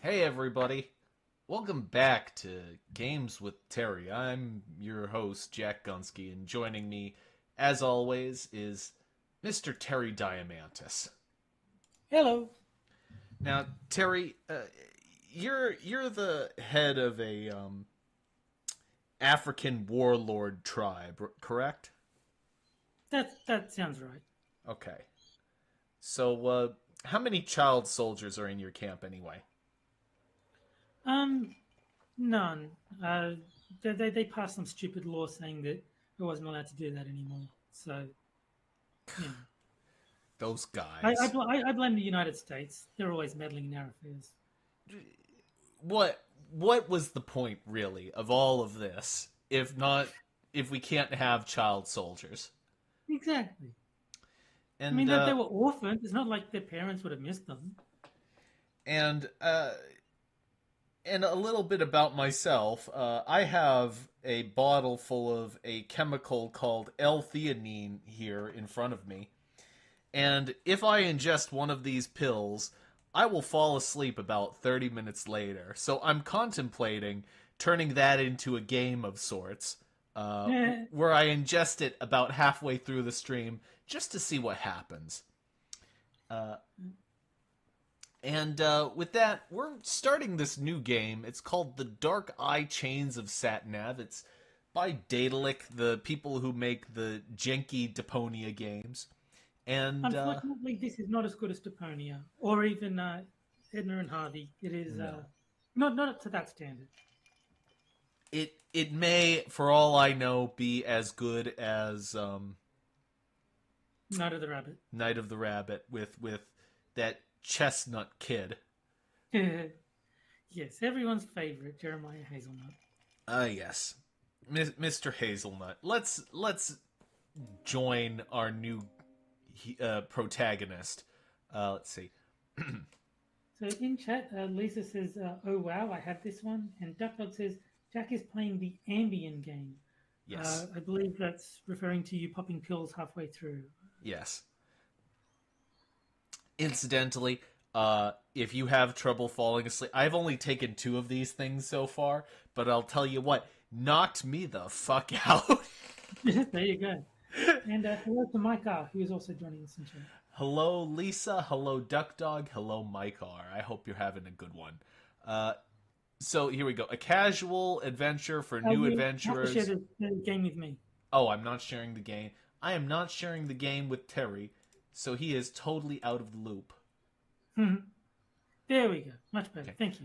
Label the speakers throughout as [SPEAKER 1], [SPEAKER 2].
[SPEAKER 1] Hey everybody, welcome back to Games with Terry. I'm your host, Jack Gunsky, and joining me, as always, is Mr. Terry Diamantis.
[SPEAKER 2] Hello.
[SPEAKER 1] Now, Terry, you're the head of a African warlord tribe, correct?
[SPEAKER 2] That sounds right.
[SPEAKER 1] Okay. So, how many child soldiers are in your camp anyway?
[SPEAKER 2] Um, None. They passed some stupid law saying that I wasn't allowed to do that anymore. So you know,
[SPEAKER 1] Those
[SPEAKER 2] I I,
[SPEAKER 1] guys.
[SPEAKER 2] bl- I I blame the United States. They're always meddling in our affairs.
[SPEAKER 1] What was the point really of all of this if we can't have child soldiers?
[SPEAKER 2] Exactly. I
[SPEAKER 1] And
[SPEAKER 2] mean that they were orphans. It's not like their parents would have missed them.
[SPEAKER 1] and uh and a little bit about myself. I have a bottle full of a chemical called L-theanine here in front of me. And if I ingest one of these pills, I will fall asleep about 30 minutes later. So I'm contemplating turning that into a game of sorts, where I ingest it about halfway through the stream just to see what happens. And with that, we're starting this new game. It's called The Dark Eye Chains of Satinav. It's by Daedalic, the people who make the janky Deponia games. And
[SPEAKER 2] Unfortunately, this is not as good as Deponia or even Edna and Harvey. It is
[SPEAKER 1] no.
[SPEAKER 2] not up to that standard.
[SPEAKER 1] It may, for all I know, be as good as
[SPEAKER 2] Night of the Rabbit.
[SPEAKER 1] Night of the Rabbit with that chestnut kid.
[SPEAKER 2] Yes, everyone's favorite, Jeremiah Hazelnut.
[SPEAKER 1] Yes, Mr. Hazelnut. Let's join our new protagonist. Let's see.
[SPEAKER 2] So in chat, Lisa says, "Oh wow, I have this one," and DuckDog says, "Jack is playing the Ambien game."
[SPEAKER 1] Yes,
[SPEAKER 2] I believe that's referring to you popping pills halfway through.
[SPEAKER 1] yes. Incidentally, if you have trouble falling asleep, I've only taken two of these things so far, but I'll tell you what, knocked me the fuck out.
[SPEAKER 2] There you go. And hello to Mike R, who is also joining us in chat.
[SPEAKER 1] Hello, Lisa. Hello, Duck Dog. Hello, Mike R. I hope you're having a good one. Uh, so here we go. A casual adventure for new
[SPEAKER 2] You have to share
[SPEAKER 1] adventurers.
[SPEAKER 2] the game with me.
[SPEAKER 1] Oh, I'm not sharing the game. I am not sharing the game with Terry, so he is totally out of the loop.
[SPEAKER 2] There we go. Much better.
[SPEAKER 1] Okay.
[SPEAKER 2] Thank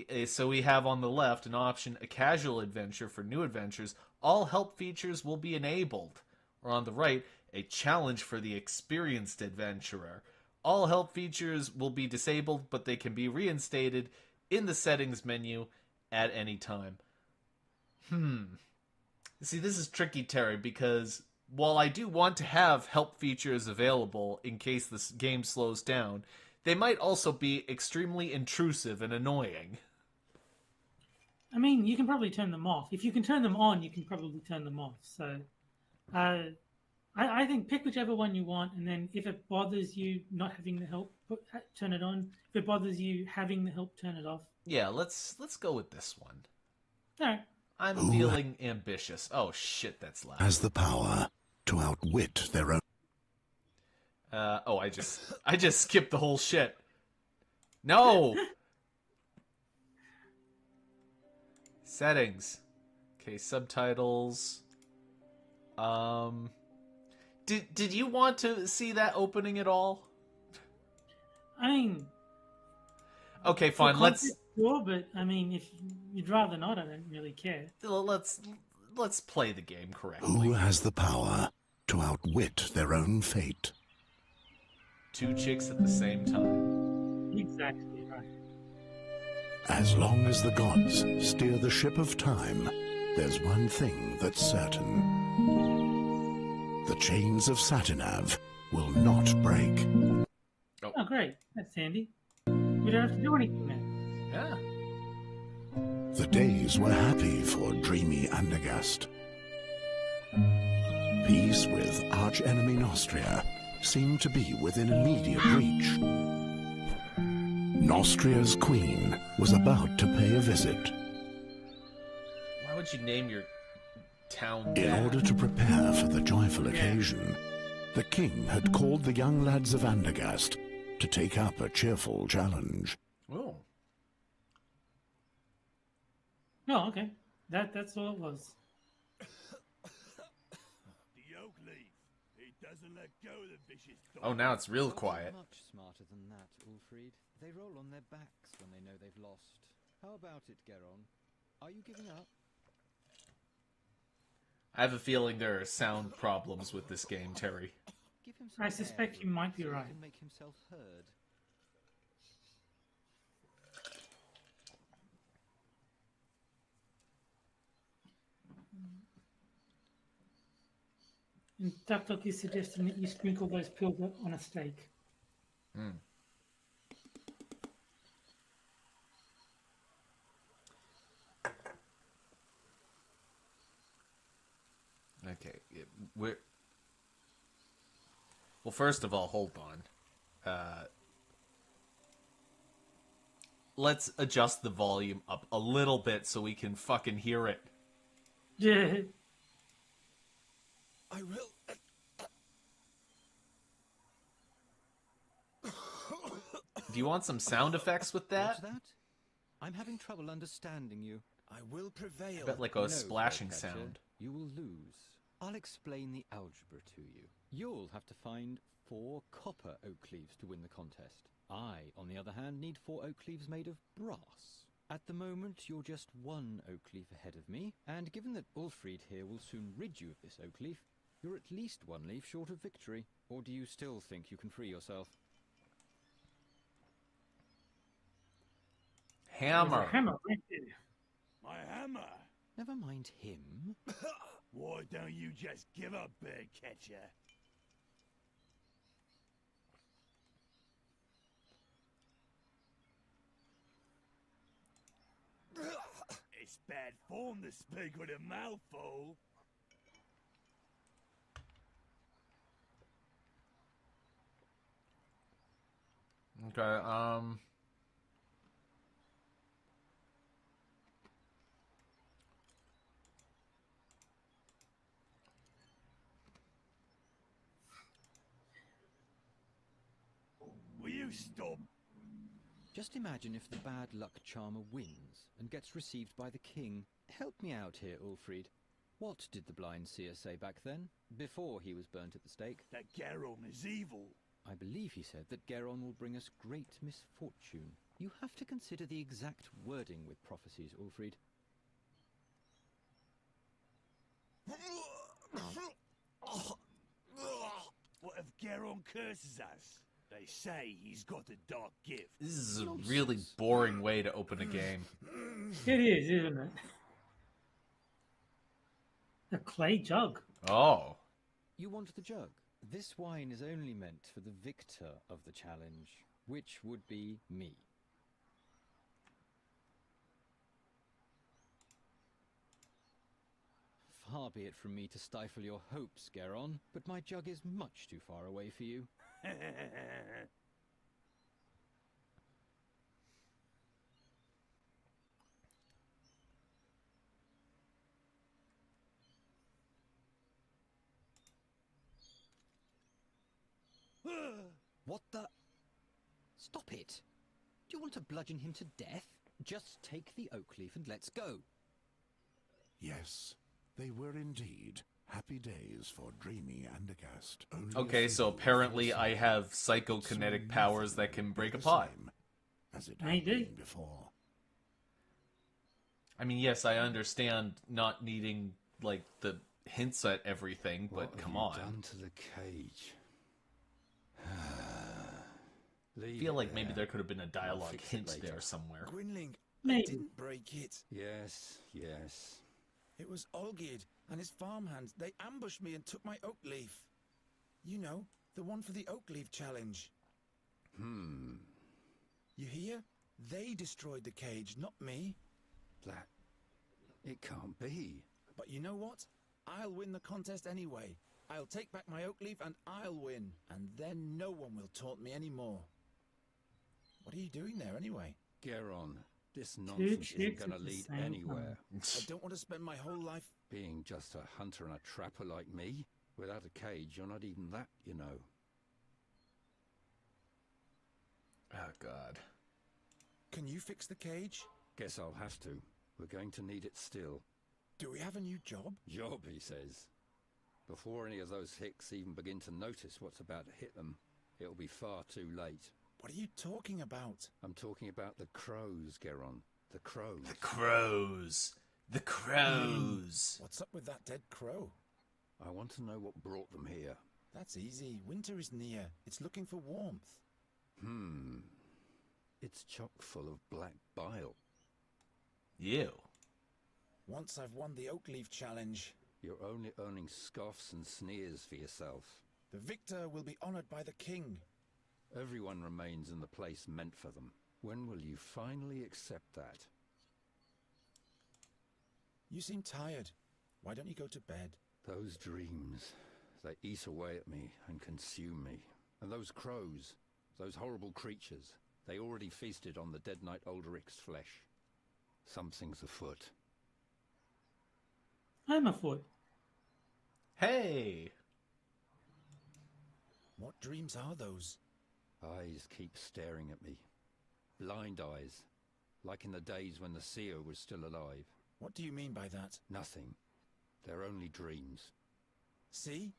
[SPEAKER 2] you.
[SPEAKER 1] So we have on the left an option, a casual adventure for new adventures. All help features will be enabled. Or on the right, a challenge for the experienced adventurer. All help features will be disabled, but they can be reinstated in the settings menu at any time. See, this is tricky, Terry, because while I do want to have help features available in case this game slows down, they might also be extremely intrusive and annoying.
[SPEAKER 2] I mean, you can probably turn them off. If you can turn them on, you can probably turn them off. So, uh, I think pick whichever one you want, and then if it bothers you not having the help, turn it on. If it bothers you having the help, turn it off.
[SPEAKER 1] Yeah, let's go with this one.
[SPEAKER 2] All right.
[SPEAKER 1] I'm
[SPEAKER 3] Who
[SPEAKER 1] feeling ambitious. Oh shit, that's loud.
[SPEAKER 3] has the power to outwit their own?
[SPEAKER 1] I just skipped the whole shit. No. Settings. Okay, subtitles. Did you want to see that opening at all?
[SPEAKER 2] I mean,
[SPEAKER 1] Okay,
[SPEAKER 2] for
[SPEAKER 1] fine. Let's
[SPEAKER 2] context, sure, but I mean, if you'd rather not, I don't really care.
[SPEAKER 1] let's play the game
[SPEAKER 3] Who
[SPEAKER 1] correctly.
[SPEAKER 3] has the power to outwit their own fate?
[SPEAKER 1] Two chicks at the same time.
[SPEAKER 2] Exactly right.
[SPEAKER 3] As long as the gods steer the ship of time, there's one thing that's certain. The chains of Satinav will not break.
[SPEAKER 2] Oh, great. That's handy. We don't have to do anything now.
[SPEAKER 1] Yeah.
[SPEAKER 3] The days were happy for dreamy Andergast. Peace with arch-enemy Nostria seemed to be within immediate reach. Nostria's queen was about to pay a visit.
[SPEAKER 1] Why would you name your town
[SPEAKER 3] In
[SPEAKER 1] that?
[SPEAKER 3] order to prepare for the joyful occasion, the king had called the young lads of Andergast to take up a cheerful challenge.
[SPEAKER 1] Oh.
[SPEAKER 2] Oh, okay. That's all it was.
[SPEAKER 4] The oak leaf. It doesn't let go of the vicious dog.
[SPEAKER 1] Oh, now it's real
[SPEAKER 5] They're
[SPEAKER 1] quiet.
[SPEAKER 5] much smarter than that, Ulfried. They roll on their backs when they know they've lost. How about it, Geron? Are you giving up?
[SPEAKER 1] I have a feeling there are sound problems with this game, Terry.
[SPEAKER 5] Give him some
[SPEAKER 2] I suspect
[SPEAKER 5] air,
[SPEAKER 2] you might be
[SPEAKER 5] so he
[SPEAKER 2] right.
[SPEAKER 5] can make himself heard.
[SPEAKER 2] And Duck is suggesting that you sprinkle those pills on a steak.
[SPEAKER 1] Okay, we're... Well, first of all, hold on. Let's adjust the volume up a little bit so we can fucking hear it.
[SPEAKER 2] Yeah.
[SPEAKER 4] I will.
[SPEAKER 1] Do you want some sound effects with that?
[SPEAKER 5] What's that? I'm having trouble understanding you.
[SPEAKER 4] I will prevail.
[SPEAKER 1] I bet like a
[SPEAKER 5] No,
[SPEAKER 1] splashing
[SPEAKER 5] Flycatcher,
[SPEAKER 1] sound.
[SPEAKER 5] You will lose. I'll explain the algebra to you. You'll have to find 4 copper oak leaves to win the contest. I, on the other hand, need 4 oak leaves made of brass. At the moment, you're just 1 oak leaf ahead of me, and given that Ulfried here will soon rid you of this oak leaf, you're at least 1 leaf short of victory. Or do you still think you can free yourself?
[SPEAKER 2] There's
[SPEAKER 1] Hammer.
[SPEAKER 2] a hammer right there.
[SPEAKER 4] My hammer.
[SPEAKER 5] Never mind him.
[SPEAKER 4] Why don't you just give up, bird catcher? It's bad form to speak with a mouthful.
[SPEAKER 1] Okay,
[SPEAKER 4] Will you stop?
[SPEAKER 5] Just imagine if the bad luck charmer wins and gets received by the king. Help me out here, Ulfried. What did the blind seer say back then, before he was burnt at the stake?
[SPEAKER 4] That Geron is evil.
[SPEAKER 5] I believe he said that Geron will bring us great misfortune. You have to consider the exact wording with prophecies, Ulfried.
[SPEAKER 4] What if Geron curses us? They say he's got a dark gift.
[SPEAKER 1] this is a really boring way to open a game.
[SPEAKER 2] It is, isn't it? A clay jug.
[SPEAKER 1] Oh.
[SPEAKER 5] You want the jug? This wine is only meant for the victor of the challenge, which would be me. Far be it from me to stifle your hopes, Geron, but my jug is much too far away for you. What the? Stop it! Do you want to bludgeon him to death? Just take the oak leaf and let's go.
[SPEAKER 3] Yes, they were indeed happy days for dreamy Andergast. Only a
[SPEAKER 1] Okay, so
[SPEAKER 3] few
[SPEAKER 1] apparently
[SPEAKER 3] foresight
[SPEAKER 1] I have psychokinetic
[SPEAKER 3] saw
[SPEAKER 1] powers that
[SPEAKER 3] nothing
[SPEAKER 1] can break a
[SPEAKER 3] the
[SPEAKER 1] pot.
[SPEAKER 3] same as it
[SPEAKER 2] I
[SPEAKER 3] had
[SPEAKER 2] do.
[SPEAKER 3] been before.
[SPEAKER 1] I mean, yes, I understand not needing, like, the hints at everything, but come on.
[SPEAKER 6] Done to the cage.
[SPEAKER 1] I feel like maybe there could have been a dialogue
[SPEAKER 6] fix it
[SPEAKER 1] hint
[SPEAKER 6] later.
[SPEAKER 1] there somewhere.
[SPEAKER 7] Gwynling, I
[SPEAKER 2] Maybe.
[SPEAKER 7] didn't break it.
[SPEAKER 6] Yes, yes.
[SPEAKER 7] It was Olgid and his farmhands. They ambushed me and took my oak leaf. You know, the one for the oak leaf challenge. You hear? They destroyed the cage, not me.
[SPEAKER 6] That... It can't be.
[SPEAKER 7] But you know what? I'll win the contest anyway. I'll take back my oak leaf and I'll win. And then no one will taunt me anymore. What are you doing there anyway?
[SPEAKER 6] Geron, this nonsense isn't
[SPEAKER 2] chicks
[SPEAKER 6] going to
[SPEAKER 2] at the
[SPEAKER 6] lead
[SPEAKER 2] same
[SPEAKER 6] anywhere.
[SPEAKER 7] I don't want to spend my whole life...
[SPEAKER 6] Being just a hunter and a trapper like me, without a cage, you're not even that, you know.
[SPEAKER 1] Oh, God.
[SPEAKER 7] Can you fix the cage?
[SPEAKER 6] Guess I'll have to. We're going to need it still.
[SPEAKER 7] Do we have a new job?
[SPEAKER 6] Job, he says. Before any of those hicks even begin to notice what's about to hit them, it'll be far too late.
[SPEAKER 7] What are you talking about?
[SPEAKER 6] I'm talking about the crows, Geron. The crows.
[SPEAKER 1] The crows. The crows.
[SPEAKER 7] What's up with that dead crow?
[SPEAKER 6] I want to know what brought them here.
[SPEAKER 7] That's easy. Winter is near. It's looking for warmth.
[SPEAKER 6] It's chock full of black bile.
[SPEAKER 1] Ew.
[SPEAKER 7] Once I've won the Oakleaf Challenge,
[SPEAKER 6] You're only earning scoffs and sneers for yourself.
[SPEAKER 7] the victor will be honored by the king.
[SPEAKER 6] Everyone remains in the place meant for them. When will you finally accept that?
[SPEAKER 7] You seem tired. Why don't you go to bed?
[SPEAKER 6] Those dreams, they eat away at me and consume me. And those crows, those horrible creatures, they already feasted on the dead knight Ulderic's flesh. Something's afoot.
[SPEAKER 2] I'm afoot.
[SPEAKER 1] Hey.
[SPEAKER 7] What dreams are those?
[SPEAKER 6] Eyes keep staring at me. Blind eyes, like in the days when the seer was still alive.
[SPEAKER 7] What do you mean by that?
[SPEAKER 6] Nothing. They're only dreams.
[SPEAKER 7] See?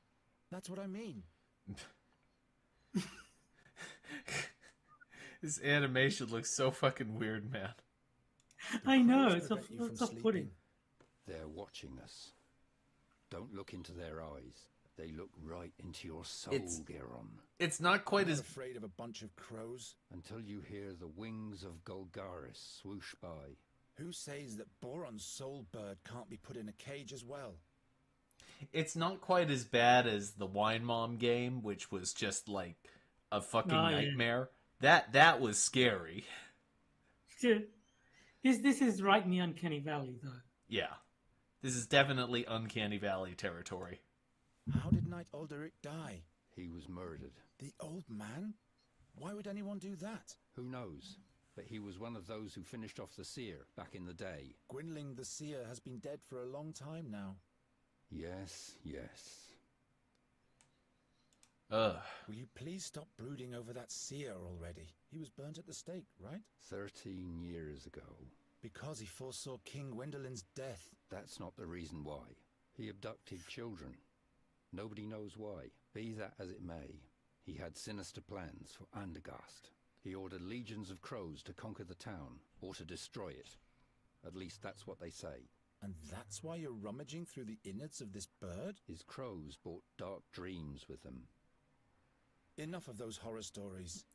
[SPEAKER 7] That's what I mean.
[SPEAKER 1] This animation looks so fucking weird, man.
[SPEAKER 2] I know,
[SPEAKER 7] Crows
[SPEAKER 2] it's
[SPEAKER 7] prevent you from
[SPEAKER 2] off-putting.
[SPEAKER 7] sleeping.
[SPEAKER 6] They're watching us. Don't look into their eyes. They look right into your soul,
[SPEAKER 1] It's-
[SPEAKER 6] Geron.
[SPEAKER 1] It's not quite
[SPEAKER 7] I'm
[SPEAKER 1] as...
[SPEAKER 7] not afraid of a bunch of crows.
[SPEAKER 6] Until you hear the wings of Golgaris swoosh by.
[SPEAKER 7] Who says that Boron's soul bird can't be put in a cage as well?
[SPEAKER 1] It's not quite as bad as the Wine Mom game, which was just like a fucking
[SPEAKER 2] Oh, yeah.
[SPEAKER 1] nightmare. That was scary.
[SPEAKER 2] This is right in the uncanny valley, though.
[SPEAKER 1] Yeah. This is definitely Uncanny Valley territory.
[SPEAKER 7] How did Knight Alderic die?
[SPEAKER 6] He was murdered.
[SPEAKER 7] The old man? Why would anyone do that?
[SPEAKER 6] Who knows? But he was one of those who finished off the seer back in the day.
[SPEAKER 7] Gwynling the Seer has been dead for a long time now.
[SPEAKER 6] Yes, yes.
[SPEAKER 1] Ugh.
[SPEAKER 7] Will you please stop brooding over that Seer already? He was burnt at the stake, right?
[SPEAKER 6] 13 years ago.
[SPEAKER 7] Because he foresaw King Gwendolen's death.
[SPEAKER 6] That's not the reason why. He abducted children. Nobody knows why. Be that as it may, he had sinister plans for Andergast. He ordered legions of crows to conquer the town, or to destroy it. At least that's what they say.
[SPEAKER 7] And that's why you're rummaging through the innards of this bird?
[SPEAKER 6] His crows brought dark dreams with them.
[SPEAKER 7] Enough of those horror stories.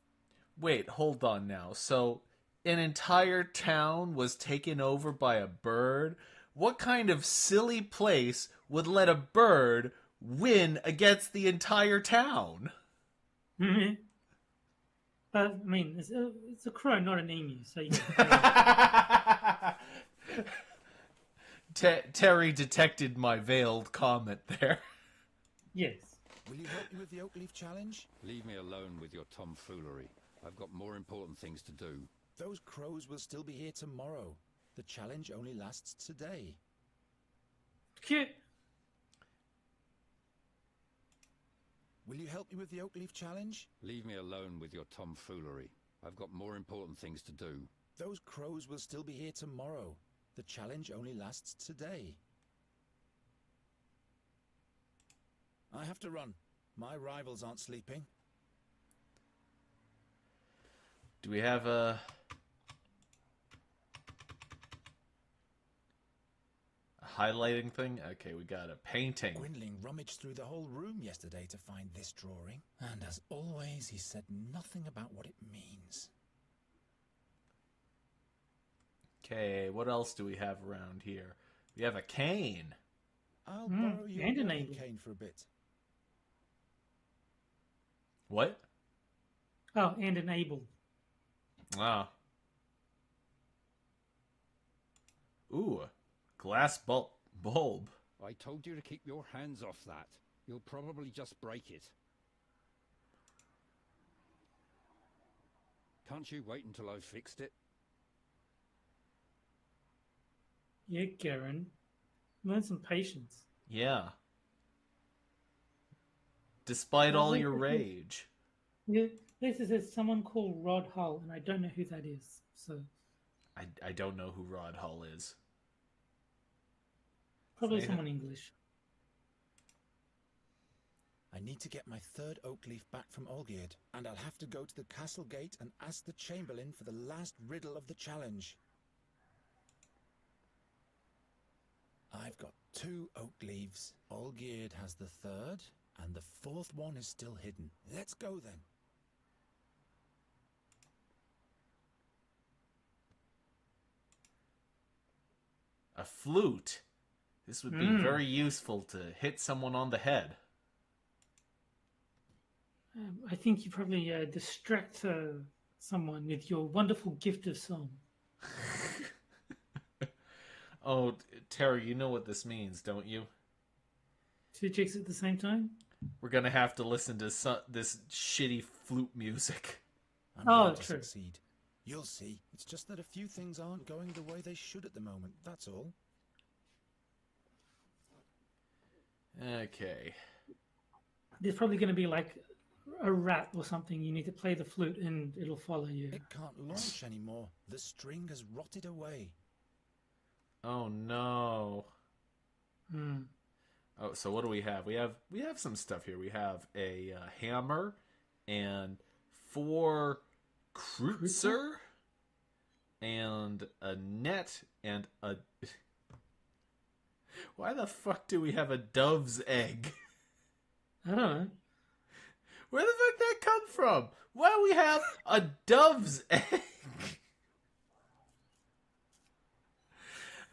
[SPEAKER 1] Wait, hold on now. So, an entire town was taken over by a bird? What kind of silly place would let a bird win against the entire town?
[SPEAKER 2] I mean, it's a crow, not an emu, so you
[SPEAKER 1] Terry detected my veiled comment there.
[SPEAKER 2] yes.
[SPEAKER 7] Will you help me with the Oakleaf Challenge?
[SPEAKER 6] Leave me alone with your tomfoolery. I've got more important things to do.
[SPEAKER 7] Those crows will still be here tomorrow. The challenge only lasts today.
[SPEAKER 2] Cute.
[SPEAKER 7] Will you help me with the Oakleaf Challenge?
[SPEAKER 6] Leave me alone with your tomfoolery. I've got more important things to do.
[SPEAKER 7] Those crows will still be here tomorrow. The challenge only lasts today. I have to run. My rivals aren't sleeping.
[SPEAKER 1] Do we have a highlighting thing? Okay, we got a painting.
[SPEAKER 7] Gwynling rummaged through the whole room yesterday to find this drawing. And as always, he said nothing about what it means.
[SPEAKER 1] Okay, what else do we have around here? We have a cane.
[SPEAKER 7] I'll borrow your
[SPEAKER 2] and an
[SPEAKER 7] walking
[SPEAKER 2] angle.
[SPEAKER 7] cane for a bit.
[SPEAKER 1] What?
[SPEAKER 2] Oh, and enable.
[SPEAKER 1] Ah. Ooh, glass bulb.
[SPEAKER 6] I told you to keep your hands off that. You'll probably just break it. Can't you wait until I've fixed it?
[SPEAKER 2] Yeah, Garen. Learn some patience.
[SPEAKER 1] Yeah. Despite all your rage.
[SPEAKER 2] Yeah, this is someone called Rod Hull, and I don't know who that is. So
[SPEAKER 1] I don't know who Rod Hull is.
[SPEAKER 2] probably
[SPEAKER 1] Say it.
[SPEAKER 2] someone English.
[SPEAKER 7] I need to get my third oak leaf back from Olgierd, and I'll have to go to the castle gate and ask the Chamberlain for the last riddle of the challenge. I've got 2 oak leaves. Olgierd has the third, and the fourth one is still hidden. Let's go then.
[SPEAKER 1] A flute. This would be very useful to hit someone on the head.
[SPEAKER 2] I think you probably distract someone with your wonderful gift of song.
[SPEAKER 1] Oh, Terry, you know what this means, don't you?
[SPEAKER 2] 2 chicks at the same time?
[SPEAKER 1] We're gonna have to listen to this shitty flute music.
[SPEAKER 7] I'm
[SPEAKER 2] Oh,
[SPEAKER 7] going to
[SPEAKER 2] true.
[SPEAKER 7] succeed. You'll see. It's just that a few things aren't going the way they should at the moment, that's all.
[SPEAKER 1] Okay.
[SPEAKER 2] There's probably going to be like a rat or something. You need to play the flute and it'll follow you.
[SPEAKER 7] It can't launch anymore. The string has rotted away.
[SPEAKER 1] Oh no.
[SPEAKER 2] Hmm.
[SPEAKER 1] Oh, so what do we have? We have some stuff here. We have a hammer and 4 kreutzer and a net and a. Why the fuck do we have a dove's egg?
[SPEAKER 2] I don't know.
[SPEAKER 1] Where the fuck did that come from? Why do we have a dove's egg?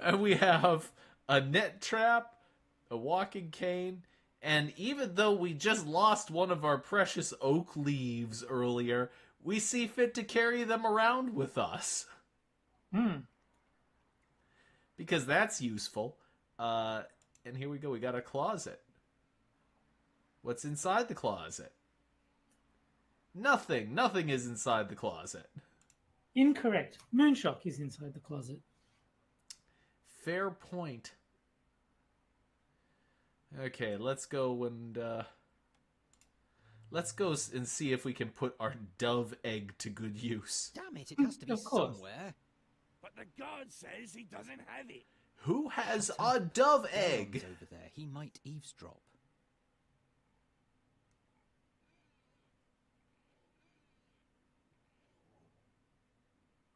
[SPEAKER 1] And we have a net trap, a walking cane, and even though we just lost one of our precious oak leaves earlier, we see fit to carry them around with us. Because that's useful. And here we go. We got a closet. What's inside the closet? Nothing. Nothing is inside the closet.
[SPEAKER 2] Incorrect. Moonshock is inside the closet.
[SPEAKER 1] Fair point. Okay, let's go and see if we can put our dove egg to good use.
[SPEAKER 5] Damn it, it has to be
[SPEAKER 2] Of course.
[SPEAKER 5] somewhere.
[SPEAKER 4] But the guard says he doesn't have it.
[SPEAKER 1] Who has
[SPEAKER 5] Shut
[SPEAKER 1] a
[SPEAKER 5] up.
[SPEAKER 1] dove
[SPEAKER 5] Garon's
[SPEAKER 1] egg?
[SPEAKER 5] over there. He might eavesdrop.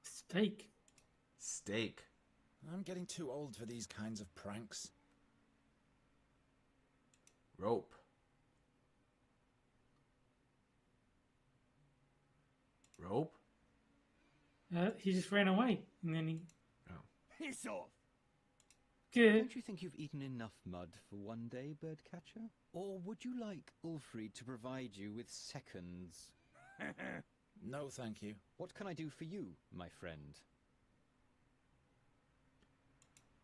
[SPEAKER 2] Steak.
[SPEAKER 1] Steak.
[SPEAKER 7] I'm getting too old for these kinds of pranks.
[SPEAKER 1] Rope. Rope?
[SPEAKER 2] He just ran away. And then he...
[SPEAKER 4] Piss off.
[SPEAKER 2] Good.
[SPEAKER 5] Don't you think you've eaten enough mud for one day, birdcatcher? Or would you like Ulfried to provide you with seconds?
[SPEAKER 7] No, thank you.
[SPEAKER 5] What can I do for you, my friend?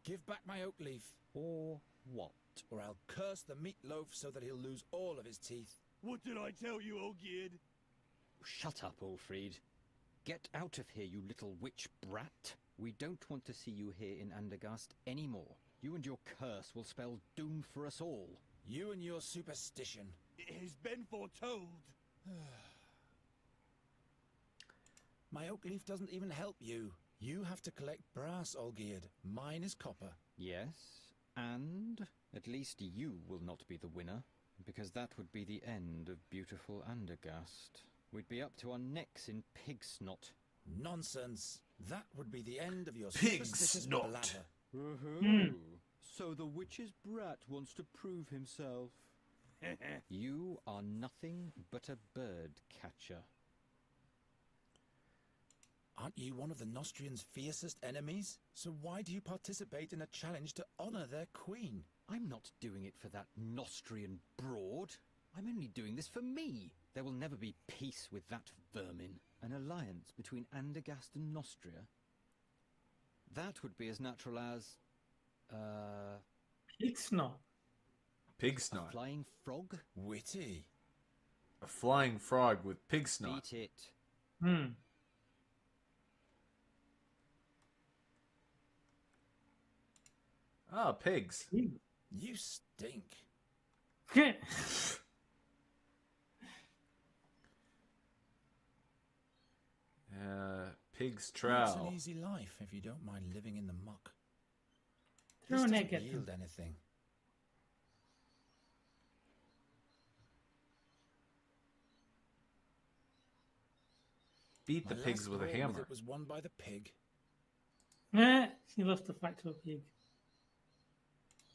[SPEAKER 7] Give back my oak leaf,
[SPEAKER 5] Or what?
[SPEAKER 7] or I'll curse the meatloaf so that he'll lose all of his teeth.
[SPEAKER 4] What did I tell you, Olgierd?
[SPEAKER 5] Shut up, Ulfried. Get out of here, you little witch brat. We don't want to see you here in Andergast anymore. You and your curse will spell doom for us all.
[SPEAKER 7] You and your superstition.
[SPEAKER 4] It has been foretold.
[SPEAKER 7] My oak leaf doesn't even help you. You have to collect brass, Olgierd. Mine is copper.
[SPEAKER 5] Yes, and at least you will not be the winner, because that would be the end of beautiful Andergast. We'd be up to our necks in pig snot.
[SPEAKER 7] Nonsense. That would be the end of your
[SPEAKER 1] Pig
[SPEAKER 7] superstitious
[SPEAKER 1] snot.
[SPEAKER 7] blather.
[SPEAKER 5] So the witch's brat wants to prove himself. You are nothing but a bird catcher.
[SPEAKER 7] Aren't you one of the Nostrians' fiercest enemies? So why do you participate in a challenge to honor their queen?
[SPEAKER 5] I'm not doing it for that Nostrian broad. I'm only doing this for me. There will never be peace with that vermin. An alliance between Andergast and Nostria? That would be as natural as...
[SPEAKER 2] Pig snot.
[SPEAKER 1] Pig
[SPEAKER 5] a
[SPEAKER 1] snot.
[SPEAKER 5] flying frog?
[SPEAKER 7] Witty.
[SPEAKER 1] A flying frog with pig snot.
[SPEAKER 5] Beat it.
[SPEAKER 1] Ah, pigs.
[SPEAKER 7] You stink.
[SPEAKER 1] Pig's
[SPEAKER 7] It's an
[SPEAKER 1] trow.
[SPEAKER 7] easy life if you don't mind living in the muck.
[SPEAKER 2] Throw
[SPEAKER 7] This
[SPEAKER 2] an
[SPEAKER 7] doesn't
[SPEAKER 2] egg at them.
[SPEAKER 7] yield anything.
[SPEAKER 1] Beat
[SPEAKER 7] My
[SPEAKER 1] the pigs
[SPEAKER 7] last
[SPEAKER 1] with a
[SPEAKER 7] haul with
[SPEAKER 1] hammer.
[SPEAKER 7] it was won by the pig.
[SPEAKER 2] He lost the fight to a pig.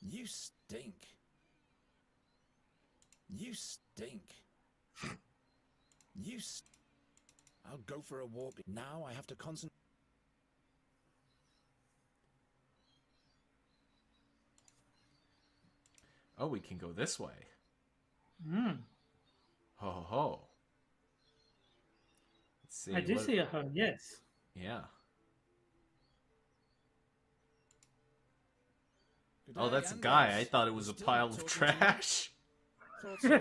[SPEAKER 7] You stink. You stink. I'll go for a walk. Now I have to concentrate.
[SPEAKER 1] Oh, we can go this way.
[SPEAKER 2] Mm.
[SPEAKER 1] Ho ho ho. Let's see.
[SPEAKER 2] I do see a hoe, yes.
[SPEAKER 1] Yeah.
[SPEAKER 7] Good
[SPEAKER 1] Oh,
[SPEAKER 7] day,
[SPEAKER 1] that's a guy. I
[SPEAKER 7] Andros.
[SPEAKER 1] thought it
[SPEAKER 7] You're
[SPEAKER 1] was a
[SPEAKER 7] still
[SPEAKER 1] pile
[SPEAKER 7] not
[SPEAKER 1] of
[SPEAKER 7] talking to me?
[SPEAKER 1] trash.
[SPEAKER 7] Thought so.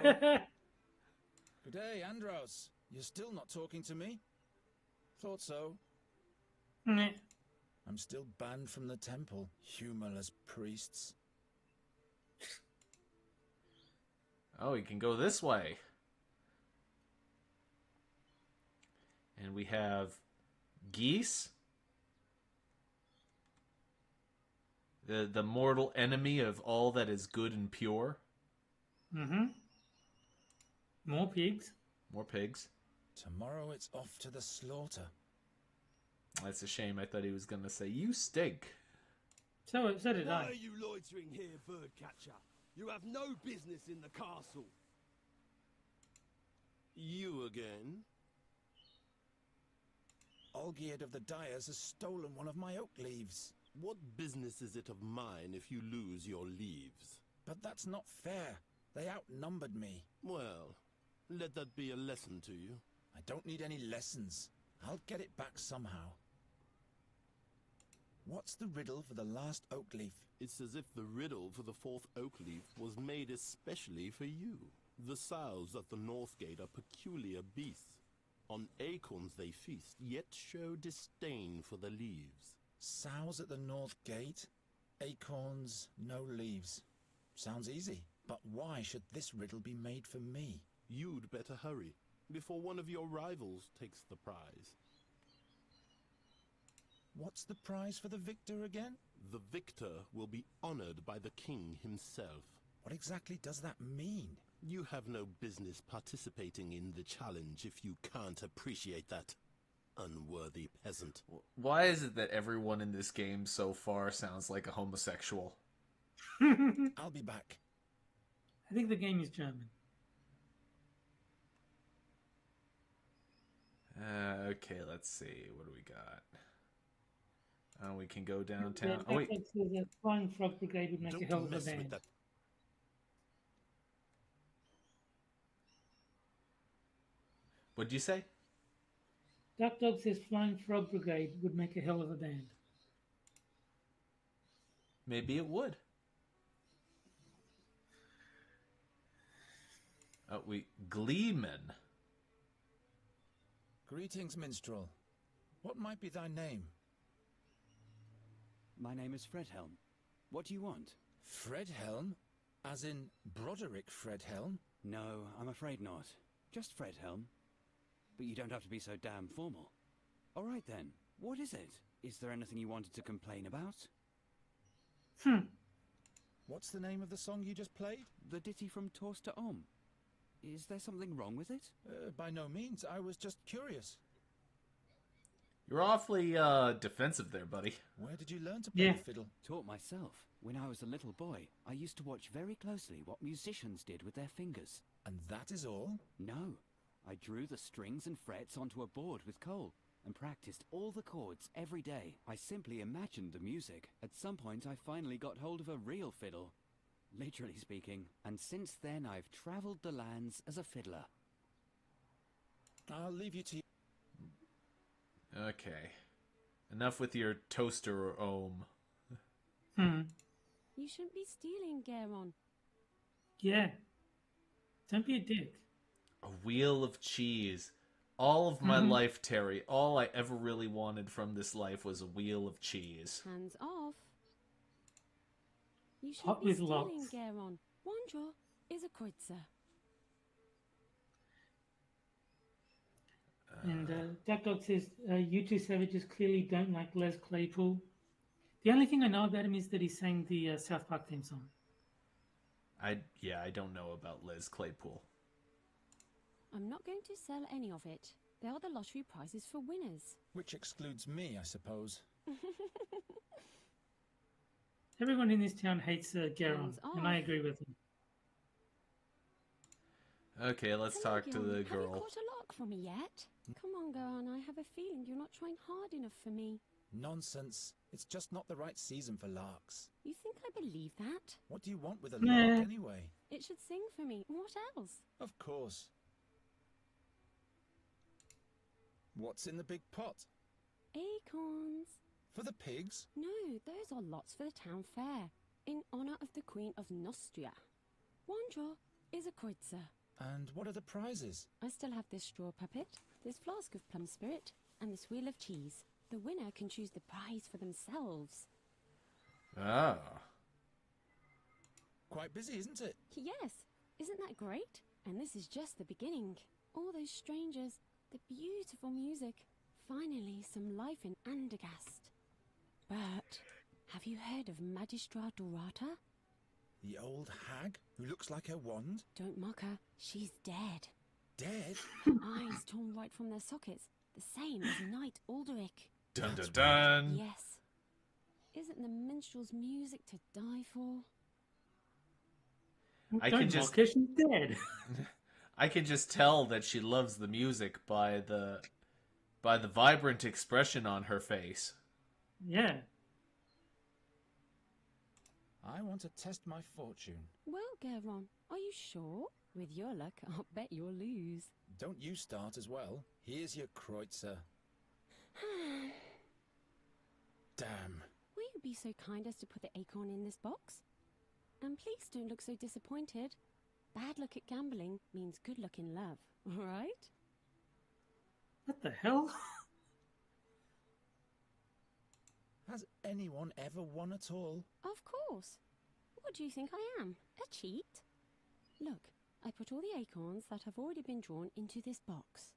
[SPEAKER 7] Good day, Andros. You're still not talking to me? Thought so.
[SPEAKER 2] Meh.
[SPEAKER 7] I'm still banned from the temple. Humorless priests.
[SPEAKER 1] Oh, we can go this way. And we have geese. The mortal enemy of all that is good and pure.
[SPEAKER 2] Mm-hmm. More pigs.
[SPEAKER 1] More pigs.
[SPEAKER 7] Tomorrow it's off to the slaughter.
[SPEAKER 1] That's a shame. I thought he was going to say, you stink.
[SPEAKER 2] So did
[SPEAKER 4] Why
[SPEAKER 2] I.
[SPEAKER 4] are you loitering here, birdcatcher? You have no business in the castle. You again?
[SPEAKER 7] Olgierd of the Dyers has stolen one of my oak leaves.
[SPEAKER 4] What business is it of mine if you lose your leaves?
[SPEAKER 7] But that's not fair. They outnumbered me.
[SPEAKER 4] Well, let that be a lesson to you.
[SPEAKER 7] I don't need any lessons. I'll get it back somehow. What's the riddle for the last oak leaf?
[SPEAKER 4] It's as if the riddle for the fourth oak leaf was made especially for you. The sows at the north gate are peculiar beasts. On acorns they feast, yet show disdain for the leaves.
[SPEAKER 7] Sows at the north gate, acorns, no leaves. Sounds easy, but why should this riddle be made for me?
[SPEAKER 4] You'd better hurry, before one of your rivals takes the prize.
[SPEAKER 7] What's the prize for the victor again?
[SPEAKER 4] The victor will be honored by the king himself.
[SPEAKER 7] What exactly does that mean?
[SPEAKER 4] You have no business participating in the challenge if you can't appreciate that. Unworthy peasant.
[SPEAKER 1] Why is it that everyone in this game so far sounds like a homosexual?
[SPEAKER 7] I'll be back.
[SPEAKER 2] I think the game is German.
[SPEAKER 1] Okay, let's see. What do we got? We can go downtown.
[SPEAKER 2] The
[SPEAKER 1] Oh, wait.
[SPEAKER 2] Xbox says that Flying Frog Brigade would make a hell
[SPEAKER 4] Don't
[SPEAKER 2] of a
[SPEAKER 4] mess with
[SPEAKER 2] band.
[SPEAKER 4] that.
[SPEAKER 1] What'd you say?
[SPEAKER 2] Duck Dog says Flying Frog Brigade would make a hell of a band.
[SPEAKER 1] Maybe it would. Gleeman.
[SPEAKER 7] Greetings, minstrel. What might be thy name?
[SPEAKER 8] My name is Fredhelm. What do you want?
[SPEAKER 7] Fredhelm? As in Broderick Fredhelm?
[SPEAKER 8] No, I'm afraid not. Just Fredhelm. But you don't have to be so damn formal. All right then, what is it? Is there anything you wanted to complain about?
[SPEAKER 7] What's the name of the song you just played?
[SPEAKER 8] The ditty from Torste Om. Is there something wrong with it?
[SPEAKER 7] By no means. I was just curious.
[SPEAKER 1] You're awfully defensive there, buddy.
[SPEAKER 7] Where did you learn to play
[SPEAKER 2] Yeah.
[SPEAKER 7] the fiddle?
[SPEAKER 8] Taught myself. When I was a little boy, I used to watch very closely what musicians did with their fingers.
[SPEAKER 7] And that is all?
[SPEAKER 8] No, I drew the strings and frets onto a board with coal and practiced all the chords every day. I simply imagined the music. At some point, I finally got hold of a real fiddle, literally speaking, and since then I've traveled the lands as a fiddler.
[SPEAKER 7] I'll leave you to...
[SPEAKER 1] Okay. Enough with your toaster or ohm.
[SPEAKER 9] You shouldn't be stealing, Garon.
[SPEAKER 2] Yeah. Don't be a dick.
[SPEAKER 1] A wheel of cheese. All of my life, Terry, all I ever really wanted from this life was a wheel of cheese.
[SPEAKER 9] Hands off. You should
[SPEAKER 2] Hot
[SPEAKER 9] be
[SPEAKER 2] with
[SPEAKER 9] stealing,
[SPEAKER 2] lots.
[SPEAKER 9] Geron. Wondra is a kreutzer.
[SPEAKER 2] And Duck Dog says, you two savages clearly don't like Les Claypool. The only thing I know about him is that he sang the South Park theme song.
[SPEAKER 1] I don't know about Liz Claypool.
[SPEAKER 9] I'm not going to sell any of it. They are the lottery prizes for winners.
[SPEAKER 7] Which excludes me, I suppose.
[SPEAKER 2] Everyone in this town hates Geron,
[SPEAKER 9] Hands
[SPEAKER 2] and I
[SPEAKER 9] off.
[SPEAKER 2] agree with him.
[SPEAKER 1] Okay, let's
[SPEAKER 9] Hello,
[SPEAKER 1] talk to
[SPEAKER 9] Geron.
[SPEAKER 1] the
[SPEAKER 9] Have you
[SPEAKER 1] girl.
[SPEAKER 9] caught a lark for me yet? Come on, Geron. I have a feeling you're not trying hard enough for me.
[SPEAKER 7] Nonsense. It's just not the right season for larks.
[SPEAKER 9] You think I believe that?
[SPEAKER 7] What do you want with a
[SPEAKER 2] Nah.
[SPEAKER 7] lark anyway?
[SPEAKER 9] It should sing for me. What else?
[SPEAKER 7] Of course. What's in the big pot?
[SPEAKER 9] Acorns.
[SPEAKER 7] For the pigs?
[SPEAKER 9] No, those are lots for the town fair, in honor of the Queen of Nostria. Wondra is a kreutzer.
[SPEAKER 7] And what are the prizes?
[SPEAKER 9] I still have this straw puppet, this flask of plum spirit, and this wheel of cheese. The winner can choose the prize for themselves.
[SPEAKER 1] Oh.
[SPEAKER 7] Quite busy, isn't it?
[SPEAKER 9] Yes, isn't that great? And this is just the beginning. All those strangers, the beautiful music. Finally, some life in Andergast. But, have you heard of Magistra Dorata?
[SPEAKER 7] The old hag who looks like her wand?
[SPEAKER 9] Don't mock her, she's dead.
[SPEAKER 7] Dead?
[SPEAKER 9] Eyes torn right from their sockets, the same as Knight Alderic.
[SPEAKER 1] Dun dun dun.
[SPEAKER 9] Yes. Isn't the minstrel's music to die for?
[SPEAKER 1] I
[SPEAKER 2] Don't
[SPEAKER 1] can just
[SPEAKER 2] mock her, she's dead.
[SPEAKER 1] I can just tell that she loves the music by the vibrant expression on her face.
[SPEAKER 2] Yeah.
[SPEAKER 7] I want to test my fortune.
[SPEAKER 9] Well, Geron, are you sure? With your luck, I'll bet you'll lose.
[SPEAKER 7] Don't you start as well. Here's your kreutzer. Damn.
[SPEAKER 9] Will you be so kind as to put the acorn in this box? And please don't look so disappointed. Bad luck at gambling means good luck in love, all right?
[SPEAKER 2] What the hell?
[SPEAKER 7] Has anyone ever won at all?
[SPEAKER 9] Of course. What do you think I am? A cheat? Look, I put all the acorns that have already been drawn into this box.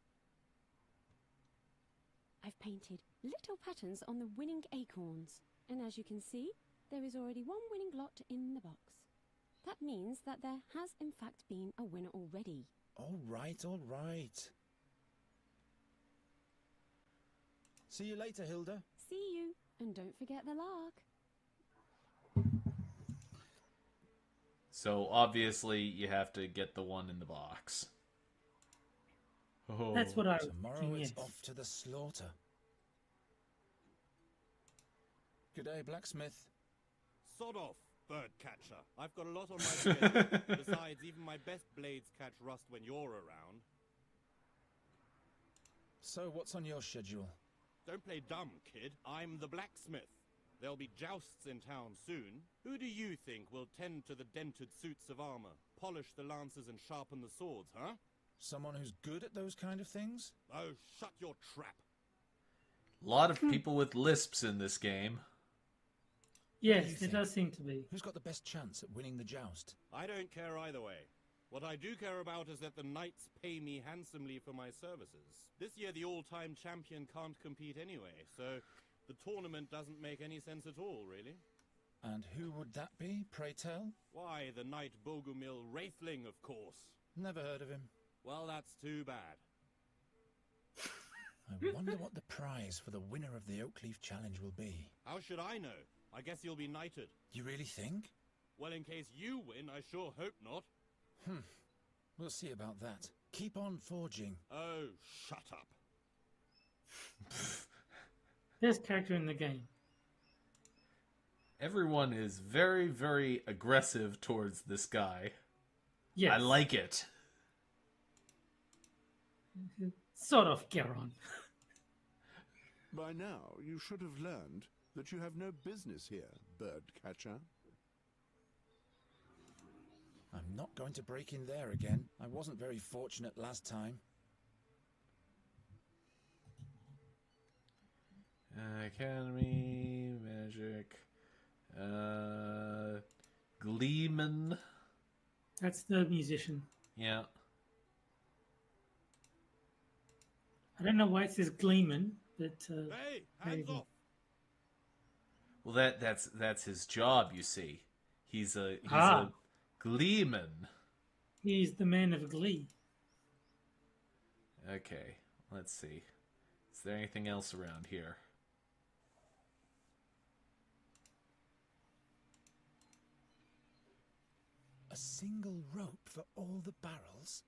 [SPEAKER 9] I've painted little patterns on the winning acorns. And as you can see, there is already one winning lot in the box. That means that there has in fact been a winner already.
[SPEAKER 7] All right, all right. See you later, Hilda.
[SPEAKER 9] See you, and don't forget the lark.
[SPEAKER 1] So obviously you have to get the one in the box. Oh.
[SPEAKER 2] That's what I was
[SPEAKER 7] Tomorrow
[SPEAKER 2] thinking,
[SPEAKER 7] it's
[SPEAKER 2] yes.
[SPEAKER 7] off to the slaughter. Good day, blacksmith.
[SPEAKER 4] Sod off, bird catcher. I've got a lot on my schedule. Besides, even my best blades catch rust when you're around.
[SPEAKER 7] So, what's on your schedule?
[SPEAKER 4] Don't play dumb, kid. I'm the blacksmith. There'll be jousts in town soon. Who do you think will tend to the dented suits of armor, polish the lances and sharpen the swords, huh?
[SPEAKER 7] Someone who's good at those kind of things?
[SPEAKER 4] Oh, shut your trap.
[SPEAKER 1] A lot of people with lisps in this game.
[SPEAKER 2] Yes,
[SPEAKER 7] you
[SPEAKER 2] it
[SPEAKER 7] think?
[SPEAKER 2] does seem to be.
[SPEAKER 7] Who's got the best chance at winning the joust?
[SPEAKER 4] I don't care either way. What I do care about is that the knights pay me handsomely for my services. This year the all-time champion can't compete anyway, so the tournament doesn't make any sense at all, really.
[SPEAKER 7] And who would that be, pray tell?
[SPEAKER 4] Why, the knight Bogumil Wraithling, of course.
[SPEAKER 7] Never heard of him.
[SPEAKER 4] Well, that's too bad.
[SPEAKER 7] I wonder what the prize for the winner of the Oakleaf Challenge will be.
[SPEAKER 4] How should I know? I guess you'll be knighted.
[SPEAKER 7] You really think?
[SPEAKER 4] Well, in case you win, I sure hope not.
[SPEAKER 7] We'll see about that. Keep on forging.
[SPEAKER 4] Oh, shut up.
[SPEAKER 2] Best character in the game.
[SPEAKER 1] Everyone is very, very aggressive towards this guy.
[SPEAKER 2] Yes.
[SPEAKER 1] I like it.
[SPEAKER 2] Sort of, Geron.
[SPEAKER 3] By now, you should have learned that you have no business here, bird catcher.
[SPEAKER 7] I'm not going to break in there again. I wasn't very fortunate last time.
[SPEAKER 1] Academy, magic. Gleeman.
[SPEAKER 2] That's the musician.
[SPEAKER 1] Yeah.
[SPEAKER 2] I don't know why it says Gleeman, but
[SPEAKER 4] Hey,
[SPEAKER 2] there you
[SPEAKER 4] hands
[SPEAKER 2] go.
[SPEAKER 4] off!
[SPEAKER 1] Well, that's his job. You see, he's a
[SPEAKER 2] Ah,
[SPEAKER 1] Gleeman.
[SPEAKER 2] he's the man of Glee.
[SPEAKER 1] Okay, let's see. Is there anything else around here?
[SPEAKER 7] A single rope for all the barrels?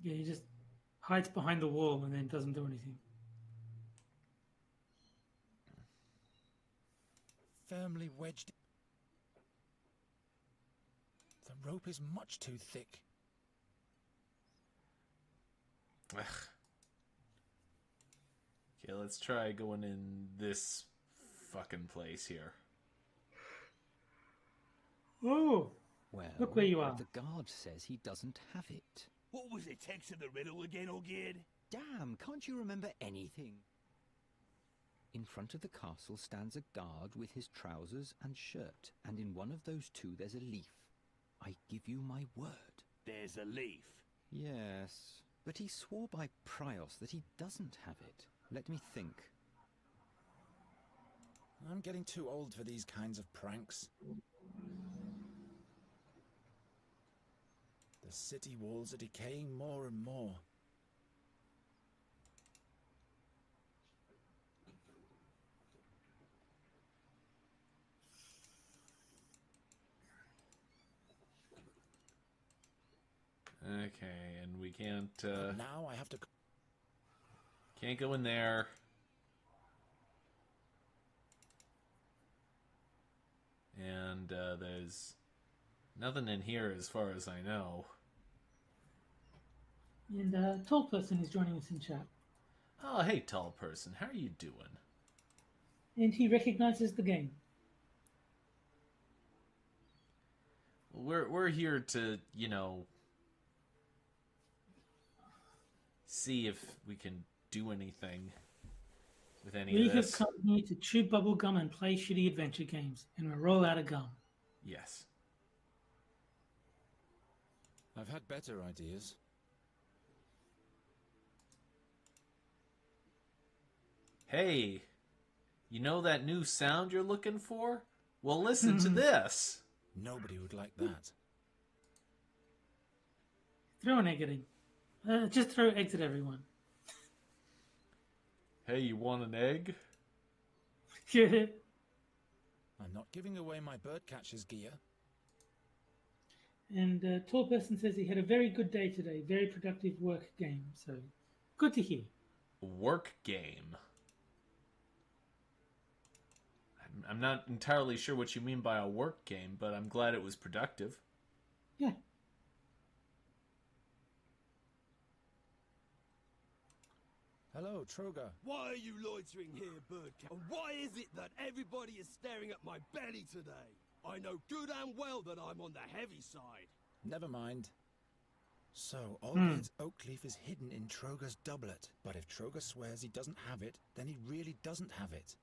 [SPEAKER 2] Yeah, he just hides behind the wall and then doesn't do anything.
[SPEAKER 7] Firmly wedged. The rope is much too thick.
[SPEAKER 1] Ugh. Okay, let's try going in this fucking place here.
[SPEAKER 2] Oh,
[SPEAKER 5] Well,
[SPEAKER 2] look where you are.
[SPEAKER 5] the guard says he doesn't have it.
[SPEAKER 10] What was the text of the riddle again, Olgierd?
[SPEAKER 5] Damn, can't you remember anything? In front of the castle stands a guard with his trousers and shirt, and in one of those two there's a leaf. I give you my word.
[SPEAKER 10] There's a leaf.
[SPEAKER 5] Yes, but he swore by Prios that he doesn't have it. Let me think.
[SPEAKER 7] I'm getting too old for these kinds of pranks. The city walls are decaying more and more.
[SPEAKER 1] Okay, and we can't
[SPEAKER 7] Now I have to...
[SPEAKER 1] can't go in there. And there's nothing in here as far as I know.
[SPEAKER 2] And tall person is joining us in chat,
[SPEAKER 1] Oh, hey, tall person, how are you doing?
[SPEAKER 2] and he recognizes the game.
[SPEAKER 1] We're here to, see if we can do anything with any
[SPEAKER 2] We
[SPEAKER 1] of
[SPEAKER 2] have
[SPEAKER 1] this.
[SPEAKER 2] come here to chew bubble gum and play shitty adventure games, and we're all out of gum.
[SPEAKER 1] Yes.
[SPEAKER 7] I've had better ideas.
[SPEAKER 1] Hey, you know that new sound you're looking for? Well, listen to this.
[SPEAKER 7] Nobody would like that.
[SPEAKER 2] Throw an egg at him. Just throw eggs at everyone.
[SPEAKER 1] Hey, you want an egg?
[SPEAKER 7] I'm not giving away my birdcatcher's gear.
[SPEAKER 2] And tall person says he had a very good day today, very productive work game. So good to hear.
[SPEAKER 1] Work game. I'm not entirely sure what you mean by a work game, but I'm glad it was productive.
[SPEAKER 2] Yeah.
[SPEAKER 7] Hello, Troga.
[SPEAKER 10] Why are you loitering here, Birdcat? And why is it that everybody is staring at my belly today? I know good and well that I'm on the heavy side.
[SPEAKER 7] Never mind. So, Olgierd's oak leaf is hidden in Troga's doublet. But if Troga swears he doesn't have it, then he really doesn't have it.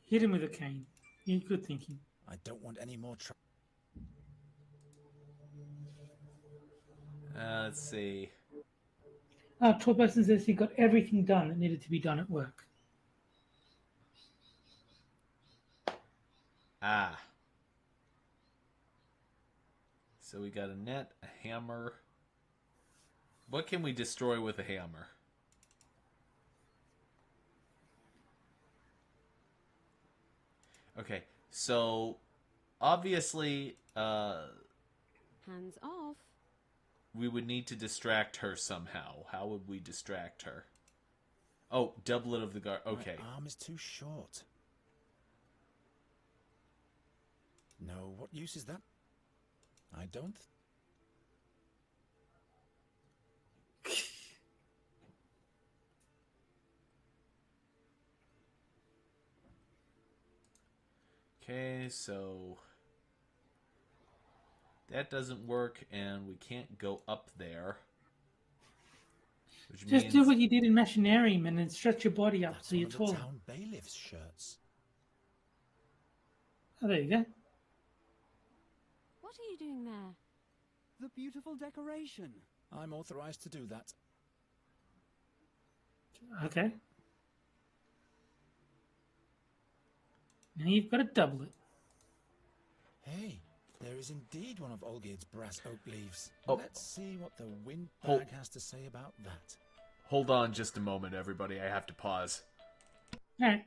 [SPEAKER 2] Hit him with a cane. Good thinking.
[SPEAKER 7] I don't want any more trouble.
[SPEAKER 1] Let's see.
[SPEAKER 2] Tall person says he got everything done that needed to be done at work.
[SPEAKER 1] Ah. So we got a net, a hammer. What can we destroy with a hammer? Okay, so obviously
[SPEAKER 9] Hands off.
[SPEAKER 1] we would need to distract her somehow. How would we distract her? Oh, doublet of the guard. Okay.
[SPEAKER 7] My arm is too short. No, what use is that? I don't...
[SPEAKER 1] Okay, so That doesn't work, and we can't go up there. Which
[SPEAKER 2] Just do
[SPEAKER 1] means...
[SPEAKER 2] what you did in Machinarium and then stretch your body up
[SPEAKER 7] That's
[SPEAKER 2] so
[SPEAKER 7] one
[SPEAKER 2] you're
[SPEAKER 7] of the
[SPEAKER 2] taller.
[SPEAKER 7] town bailiff's shirts.
[SPEAKER 2] Oh, there you go.
[SPEAKER 9] What are you doing there?
[SPEAKER 8] The beautiful decoration.
[SPEAKER 7] I'm authorized to do that.
[SPEAKER 2] Okay. Now you've got to double it.
[SPEAKER 7] Hey, there is indeed one of Olgierd's brass oak leaves.
[SPEAKER 1] Oh.
[SPEAKER 7] Let's see what the
[SPEAKER 1] Hold-
[SPEAKER 7] windbag has to say about that.
[SPEAKER 1] Hold on just a moment, everybody. I have to pause.
[SPEAKER 2] All right.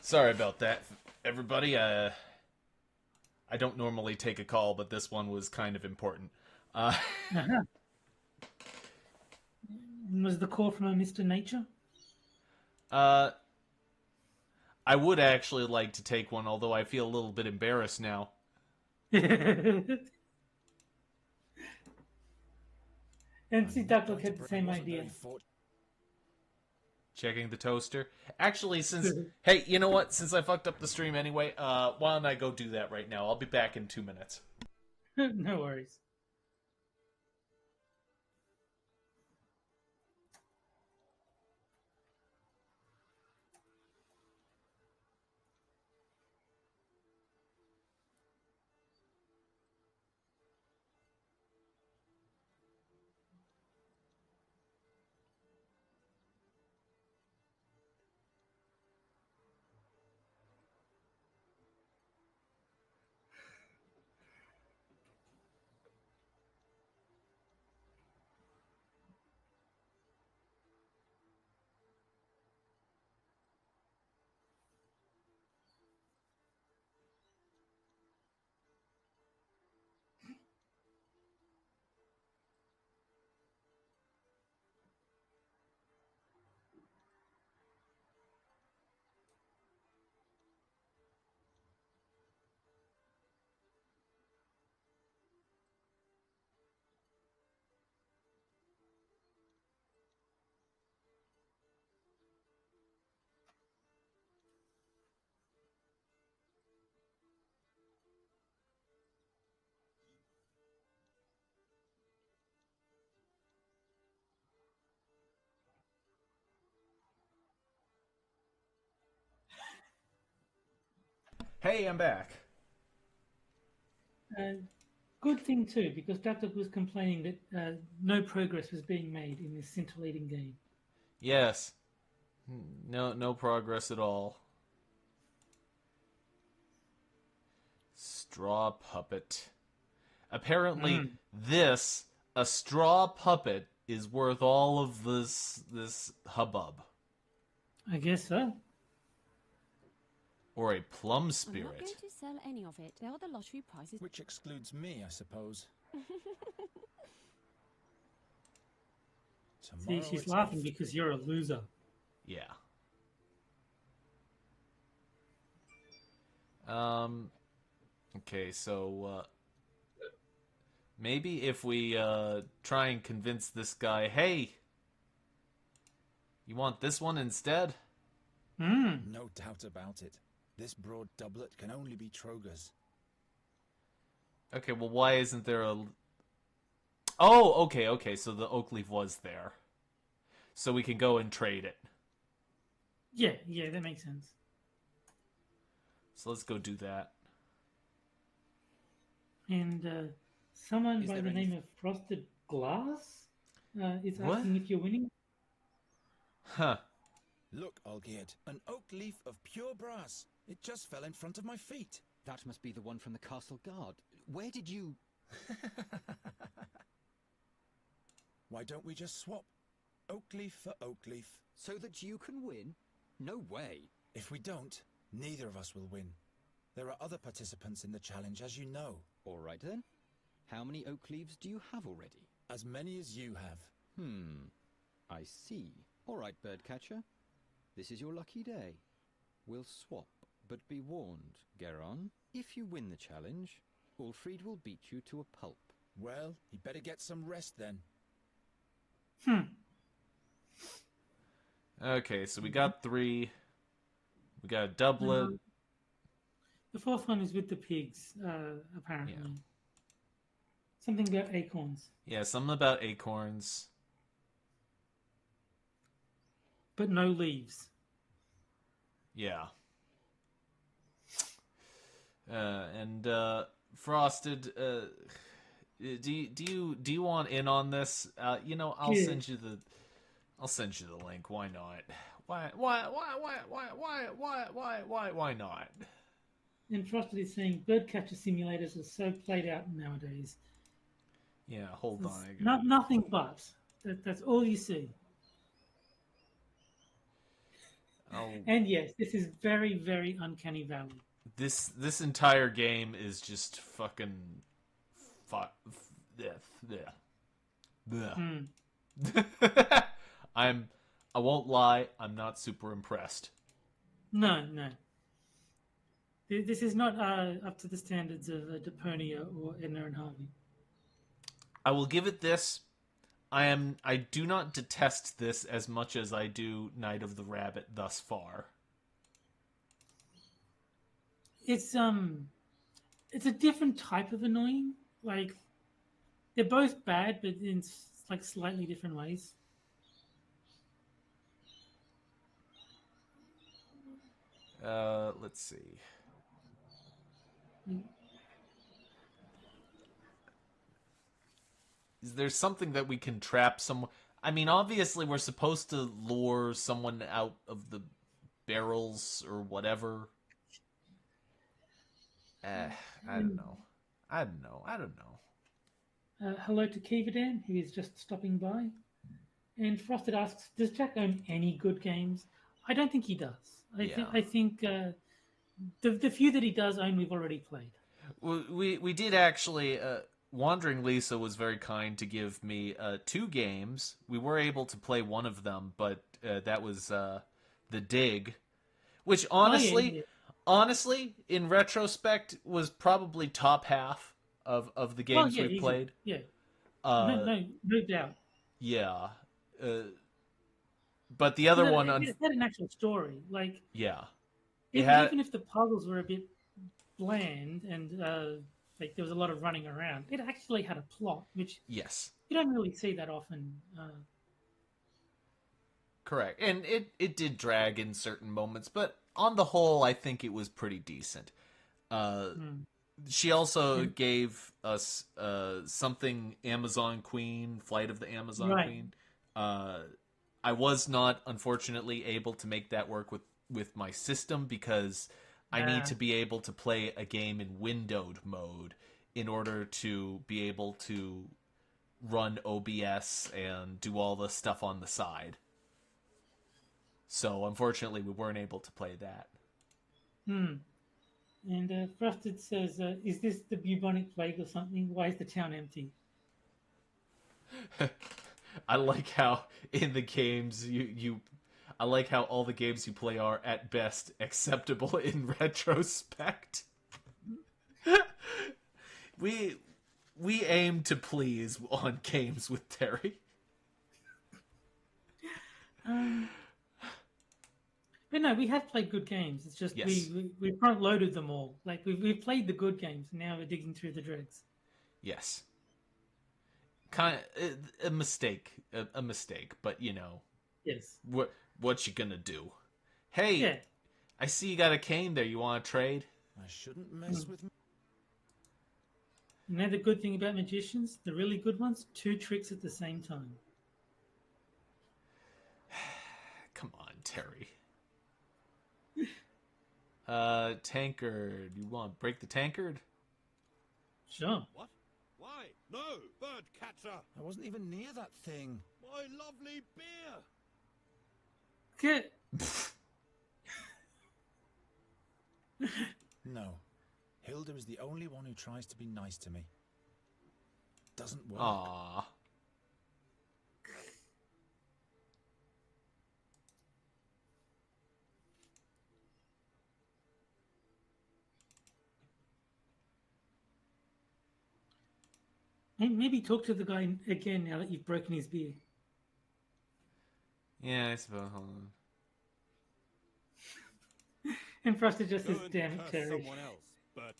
[SPEAKER 1] Sorry about that, everybody. I don't normally take a call, but this one was kind of important.
[SPEAKER 2] Uh-huh. And was the call from a Mr. Nature?
[SPEAKER 1] I would actually like to take one, although I feel a little bit embarrassed now.
[SPEAKER 2] NC Ducklock had the
[SPEAKER 7] It
[SPEAKER 2] same
[SPEAKER 7] wasn't
[SPEAKER 2] idea.
[SPEAKER 7] very
[SPEAKER 1] Checking the toaster. Actually, hey, you know what? Since I fucked up the stream anyway, why don't I go do that right now? I'll be back in 2 minutes.
[SPEAKER 2] No worries.
[SPEAKER 1] Hey, I'm back.
[SPEAKER 2] Good thing too, because Ducklock was complaining that no progress was being made in this scintillating game.
[SPEAKER 1] Yes. No progress at all. Straw puppet. Apparently, a straw puppet is worth all of this hubbub.
[SPEAKER 2] I guess so.
[SPEAKER 1] Or a plum
[SPEAKER 9] I'm not
[SPEAKER 1] spirit.
[SPEAKER 9] going to sell any of it. There are the lottery prizes.
[SPEAKER 7] Which excludes me, I suppose.
[SPEAKER 2] See,
[SPEAKER 7] Tomorrow
[SPEAKER 2] she's
[SPEAKER 7] it's
[SPEAKER 2] laughing
[SPEAKER 7] off.
[SPEAKER 2] because you're a loser.
[SPEAKER 1] Yeah. Okay, so maybe if we try and convince this guy, hey, you want this one instead?
[SPEAKER 7] No doubt about it. This broad doublet can only be Troger's.
[SPEAKER 1] Okay, well, why isn't there a... Oh, okay, so the oak leaf was there. So we can go and trade it.
[SPEAKER 2] Yeah, that makes sense.
[SPEAKER 1] So let's go do that.
[SPEAKER 2] And someone
[SPEAKER 1] Is
[SPEAKER 2] by
[SPEAKER 1] there
[SPEAKER 2] the
[SPEAKER 1] any-
[SPEAKER 2] name of Frosted Glass is
[SPEAKER 1] What?
[SPEAKER 2] asking if you're winning.
[SPEAKER 1] Huh.
[SPEAKER 7] Look, Olgierd, an oak leaf of pure brass. It just fell in front of my feet.
[SPEAKER 5] That must be the one from the castle guard. Where did you...
[SPEAKER 7] Why don't we just swap? Oakleaf for Oakleaf.
[SPEAKER 5] So that you can win? No way.
[SPEAKER 7] If we don't, neither of us will win. There are other participants in the challenge, as you know.
[SPEAKER 5] All right then. How many oak leaves do you have already?
[SPEAKER 7] As many as you have.
[SPEAKER 5] I see. All right, Birdcatcher. This is your lucky day. We'll swap, but be warned, Geron. If you win the challenge, Ulfried will beat you to a pulp.
[SPEAKER 7] Well, he better get some rest then.
[SPEAKER 1] Okay, so we got 3. We got a doublet.
[SPEAKER 2] The fourth one is with the pigs, apparently.
[SPEAKER 1] Yeah.
[SPEAKER 2] Something about acorns.
[SPEAKER 1] Yeah, something about acorns.
[SPEAKER 2] But no leaves.
[SPEAKER 1] Yeah. And Frosted, do you want in on this? I'll send you the link. Why not? Why not?
[SPEAKER 2] And Frosted is saying birdcatcher simulators are so played out nowadays.
[SPEAKER 1] Yeah, hold on.
[SPEAKER 2] Nothing but. That's all you see. And yes, this is very, very Uncanny Valley.
[SPEAKER 1] This entire game is just fucking I won't lie, I'm not super impressed.
[SPEAKER 2] No. This is not up to the standards of Deponia or Edna and Harvey.
[SPEAKER 1] I will give it this. I do not detest this as much as I do Night of the Rabbit thus far.
[SPEAKER 2] It's a different type of annoying. Like they're both bad, but in like slightly different ways.
[SPEAKER 1] Let's see. Is there something that we can trap someone? I mean, obviously we're supposed to lure someone out of the barrels or whatever. I don't know.
[SPEAKER 2] Hello to Keevadan, who is just stopping by. And Frosted asks, does Jack own any good games? I don't think he does. I think the few that he does own, we've already played.
[SPEAKER 1] We did actually... Wandering Lisa was very kind to give me 2 games. We were able to play one of them, but that was The Dig, which honestly, in retrospect, was probably top half of the games we've played.
[SPEAKER 2] Yeah, no doubt.
[SPEAKER 1] Yeah, but the other one,
[SPEAKER 2] it had an actual story. Like
[SPEAKER 1] even
[SPEAKER 2] if the puzzles were a bit bland and like there was a lot of running around, it actually had a plot, which you don't really see that often.
[SPEAKER 1] Correct, and it did drag in certain moments, but on the whole, I think it was pretty decent. She also gave us something Amazon Queen, Flight of the Amazon Queen. I was not, unfortunately, able to make that work with my system because I need to be able to play a game in windowed mode in order to be able to run OBS and do all the stuff on the side. So, unfortunately, we weren't able to play that.
[SPEAKER 2] And Frosted says, is this the bubonic plague or something? Why is the town empty?
[SPEAKER 1] I like how in the games I like how all the games you play are at best acceptable in retrospect. We aim to please on games with Terry.
[SPEAKER 2] But no, we have played good games. It's just we front loaded them all. Like we've played the good games. And now we're digging through the dregs.
[SPEAKER 1] Yes. Kind of a mistake, but
[SPEAKER 2] Yes.
[SPEAKER 1] What you gonna do? Hey, I see you got a cane there. You want to trade?
[SPEAKER 7] I shouldn't mess with.
[SPEAKER 2] And now the good thing about magicians, the really good ones, 2 tricks at the same time.
[SPEAKER 1] Come on, Terry. Tankard. You want to break the tankard?
[SPEAKER 2] Sure.
[SPEAKER 10] What? Why? No, bird catcher!
[SPEAKER 7] I wasn't even near that thing.
[SPEAKER 10] My lovely beer!
[SPEAKER 2] Good.
[SPEAKER 7] No. Hilda is the only one who tries to be nice to me. Doesn't work.
[SPEAKER 1] Aww.
[SPEAKER 2] Maybe talk to the guy again now that you've broken his beer.
[SPEAKER 1] Yeah, I suppose. Hold on.
[SPEAKER 2] And Frosted just
[SPEAKER 10] Go
[SPEAKER 2] says,
[SPEAKER 10] and
[SPEAKER 2] damn it,
[SPEAKER 10] curse
[SPEAKER 2] Terry.
[SPEAKER 10] someone else, but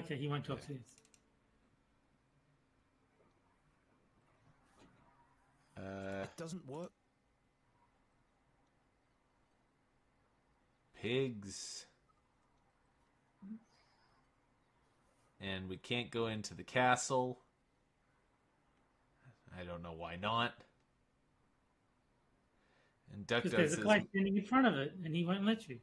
[SPEAKER 2] Okay, he won't talk to us.
[SPEAKER 7] It doesn't work.
[SPEAKER 1] Pigs. And we can't go into the castle. I don't know why not. And Duck
[SPEAKER 2] Because
[SPEAKER 1] Dog
[SPEAKER 2] there's a
[SPEAKER 1] says,
[SPEAKER 2] guy standing in front of it, and he won't let you.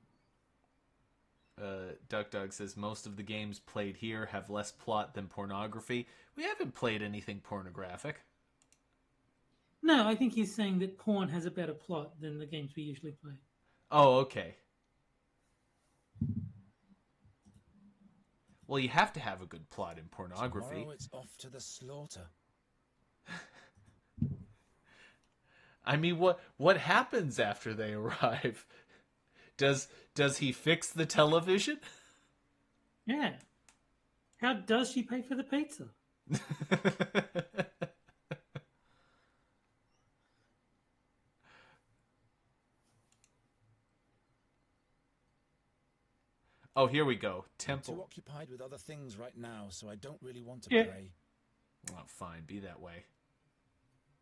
[SPEAKER 1] Duck Dog says most of the games played here have less plot than pornography. We haven't played anything pornographic.
[SPEAKER 2] No, I think he's saying that porn has a better plot than the games we usually play.
[SPEAKER 1] Oh, okay. Well, you have to have a good plot in pornography.
[SPEAKER 7] Tomorrow it's off to the slaughter.
[SPEAKER 1] I mean, what happens after they arrive? Does he fix the television?
[SPEAKER 2] Yeah. How does she pay for the pizza?
[SPEAKER 1] Oh, here we go.
[SPEAKER 7] I'm
[SPEAKER 1] Temple.
[SPEAKER 7] too occupied with other things right now, so I don't really want to
[SPEAKER 2] Yeah.
[SPEAKER 7] pray.
[SPEAKER 1] Oh, fine. Be that way.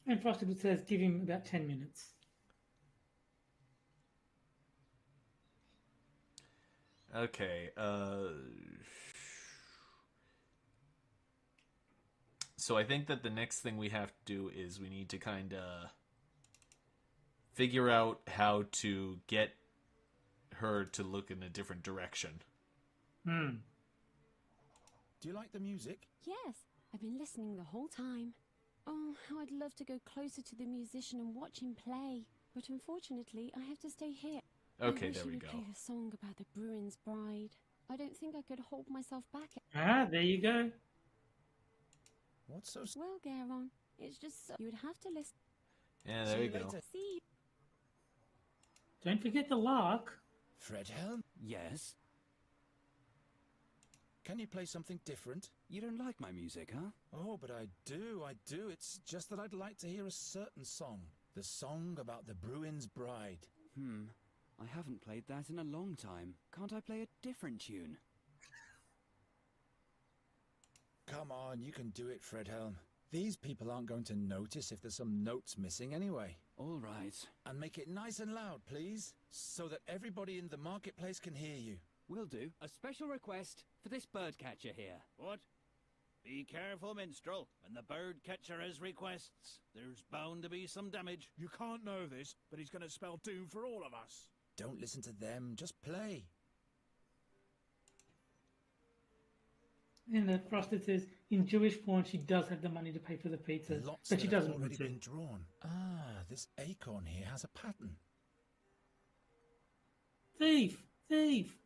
[SPEAKER 2] And Frosted says, give him about 10 minutes.
[SPEAKER 1] Okay. So I think that the next thing we have to do is we need to kind of figure out how to get her to look in a different direction.
[SPEAKER 2] Hmm.
[SPEAKER 7] Do you like the music?
[SPEAKER 9] Yes, I've been listening the whole time. Oh, how I'd love to go closer to the musician and watch him play. But unfortunately, I have to stay here.
[SPEAKER 1] Okay,
[SPEAKER 9] I wish
[SPEAKER 1] there
[SPEAKER 9] he
[SPEAKER 1] we
[SPEAKER 9] would
[SPEAKER 1] go.
[SPEAKER 9] play the song about the Bruin's bride. I don't think I could hold myself back.
[SPEAKER 2] Ah, there you go.
[SPEAKER 7] What's so...
[SPEAKER 9] Well, Garon, it's just so... You would have to listen.
[SPEAKER 1] Yeah,
[SPEAKER 7] See
[SPEAKER 1] there
[SPEAKER 7] you
[SPEAKER 1] you go.
[SPEAKER 7] later.
[SPEAKER 9] See you.
[SPEAKER 2] Don't forget the lark.
[SPEAKER 7] Fredhelm,
[SPEAKER 8] Yes?
[SPEAKER 7] can you play something different?
[SPEAKER 8] You don't like my music, huh?
[SPEAKER 7] Oh, but I do. It's just that I'd like to hear a certain song. The song about the Bruin's bride.
[SPEAKER 8] I haven't played that in a long time. Can't I play a different tune?
[SPEAKER 7] Come on, you can do it, Fredhelm. These people aren't going to notice if there's some notes missing anyway.
[SPEAKER 8] All right.
[SPEAKER 7] And make it nice and loud, please, so that everybody in the marketplace can hear you.
[SPEAKER 8] Will do. A special request for this birdcatcher here.
[SPEAKER 10] what? Be careful, minstrel. When the bird catcher has requests, there's bound to be some damage.
[SPEAKER 11] You can't know this, but he's going to spell doom for all of us.
[SPEAKER 7] Don't listen to them, just play.
[SPEAKER 2] And Frosted says, in Jewish porn, she does have the money to pay for the pizza,
[SPEAKER 7] Lots
[SPEAKER 2] but she
[SPEAKER 7] that have
[SPEAKER 2] doesn't want
[SPEAKER 7] already
[SPEAKER 2] to.
[SPEAKER 7] been drawn. Ah, this acorn here has a pattern.
[SPEAKER 2] Thief! Thief!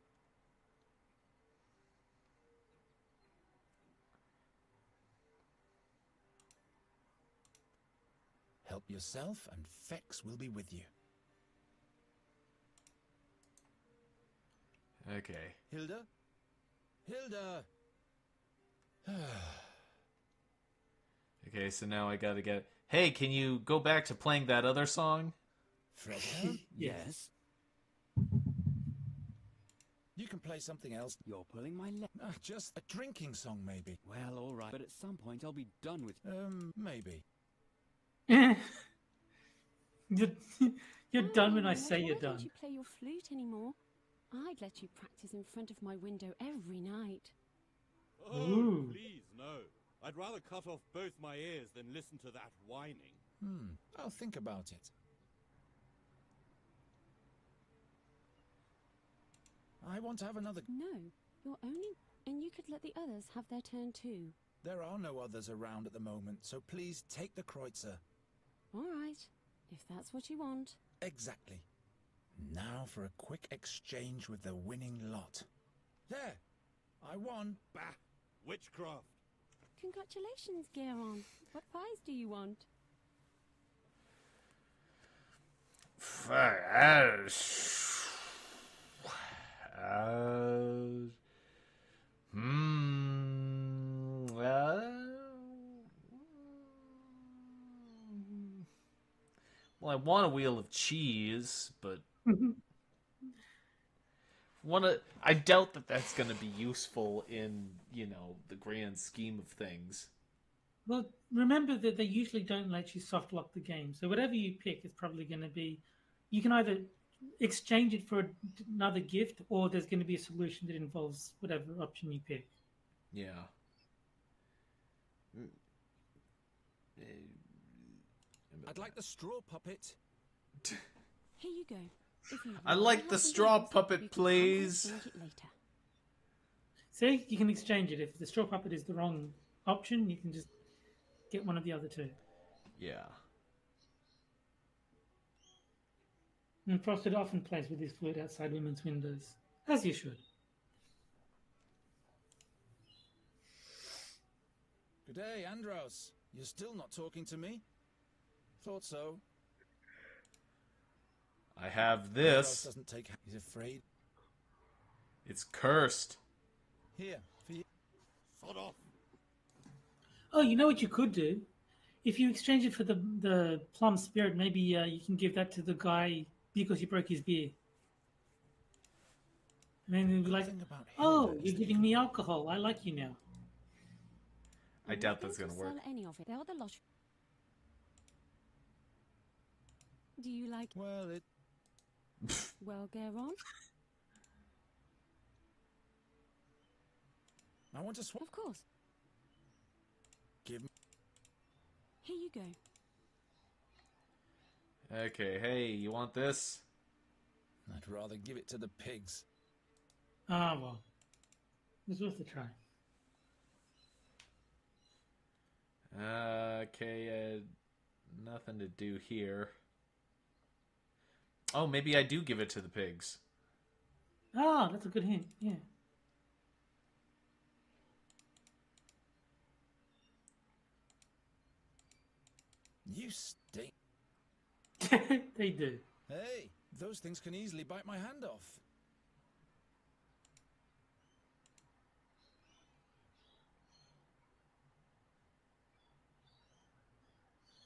[SPEAKER 7] Help yourself and Fex will be with you.
[SPEAKER 1] Okay.
[SPEAKER 7] Hilda? Hilda!
[SPEAKER 1] Okay, so now I gotta get... Hey, can you go back to playing that other song?
[SPEAKER 7] Fredhelm,
[SPEAKER 8] Yes?
[SPEAKER 7] you can play something else.
[SPEAKER 8] You're pulling my leg.
[SPEAKER 7] Just a drinking song, maybe.
[SPEAKER 8] Well, all right. But at some point, I'll be done with...
[SPEAKER 7] Maybe.
[SPEAKER 2] You're done when I
[SPEAKER 9] Oh,
[SPEAKER 2] say
[SPEAKER 9] why
[SPEAKER 2] you're
[SPEAKER 9] don't
[SPEAKER 2] done.
[SPEAKER 9] you play your flute anymore? I'd let you practice in front of my window every night.
[SPEAKER 10] Oh,
[SPEAKER 2] Ooh.
[SPEAKER 10] please, no. I'd rather cut off both my ears than listen to that whining.
[SPEAKER 7] I'll think about it. I want to have another...
[SPEAKER 9] No, you're only... And you could let the others have their turn too.
[SPEAKER 7] There are no others around at the moment, so please take the Kreutzer.
[SPEAKER 9] All right, if that's what you want.
[SPEAKER 7] Exactly. Now for a quick exchange with the winning lot. There! I won.
[SPEAKER 10] Bah! Witchcraft!
[SPEAKER 9] Congratulations, Geron. What prize do you want?
[SPEAKER 1] Well, I want a wheel of cheese, but I doubt that that's going to be useful in, the grand scheme of things.
[SPEAKER 2] Well, remember that they usually don't let you soft lock the game. So whatever you pick is probably going to be. You can either exchange it for another gift, or there's going to be a solution that involves whatever option you pick.
[SPEAKER 1] Yeah.
[SPEAKER 7] I'd like the straw puppet.
[SPEAKER 9] Here you go. If you
[SPEAKER 1] I
[SPEAKER 9] really
[SPEAKER 1] like
[SPEAKER 9] want
[SPEAKER 1] the
[SPEAKER 9] something
[SPEAKER 1] straw
[SPEAKER 9] else,
[SPEAKER 1] puppet,
[SPEAKER 9] you can come and
[SPEAKER 1] please.
[SPEAKER 9] exchange it later.
[SPEAKER 2] See, you can exchange it. If the straw puppet is the wrong option, you can just get one of the other two.
[SPEAKER 1] Yeah.
[SPEAKER 2] And Frosted often plays with this flute outside women's windows, as you should.
[SPEAKER 7] Good day, Andros. You're still not talking to me? Thought so.
[SPEAKER 1] I have
[SPEAKER 7] Andros
[SPEAKER 1] this.
[SPEAKER 7] doesn't take. He's afraid.
[SPEAKER 1] It's cursed.
[SPEAKER 7] Here, for you.
[SPEAKER 10] Sod off!
[SPEAKER 2] Oh, you know what you could do? If you exchange it for the plum spirit, maybe you can give that to the guy because you broke his beer. And then he'll be like, "Oh, you're giving me alcohol. I like you now."
[SPEAKER 1] I doubt that's going to work.
[SPEAKER 9] Sell any of it. They're the lot. Do you like?
[SPEAKER 7] Well, it.
[SPEAKER 9] Well, Geron?
[SPEAKER 7] I want to swap.
[SPEAKER 9] Of course.
[SPEAKER 7] Give me.
[SPEAKER 9] Here you go.
[SPEAKER 1] Okay, hey, you want this?
[SPEAKER 7] I'd rather give it to the pigs.
[SPEAKER 2] Ah, well. It's worth a try.
[SPEAKER 1] Okay, nothing to do here. Oh, maybe I do give it to the pigs.
[SPEAKER 2] Ah, that's a good hint. Yeah.
[SPEAKER 7] You stink.
[SPEAKER 2] They do.
[SPEAKER 7] Hey, those things can easily bite my hand off.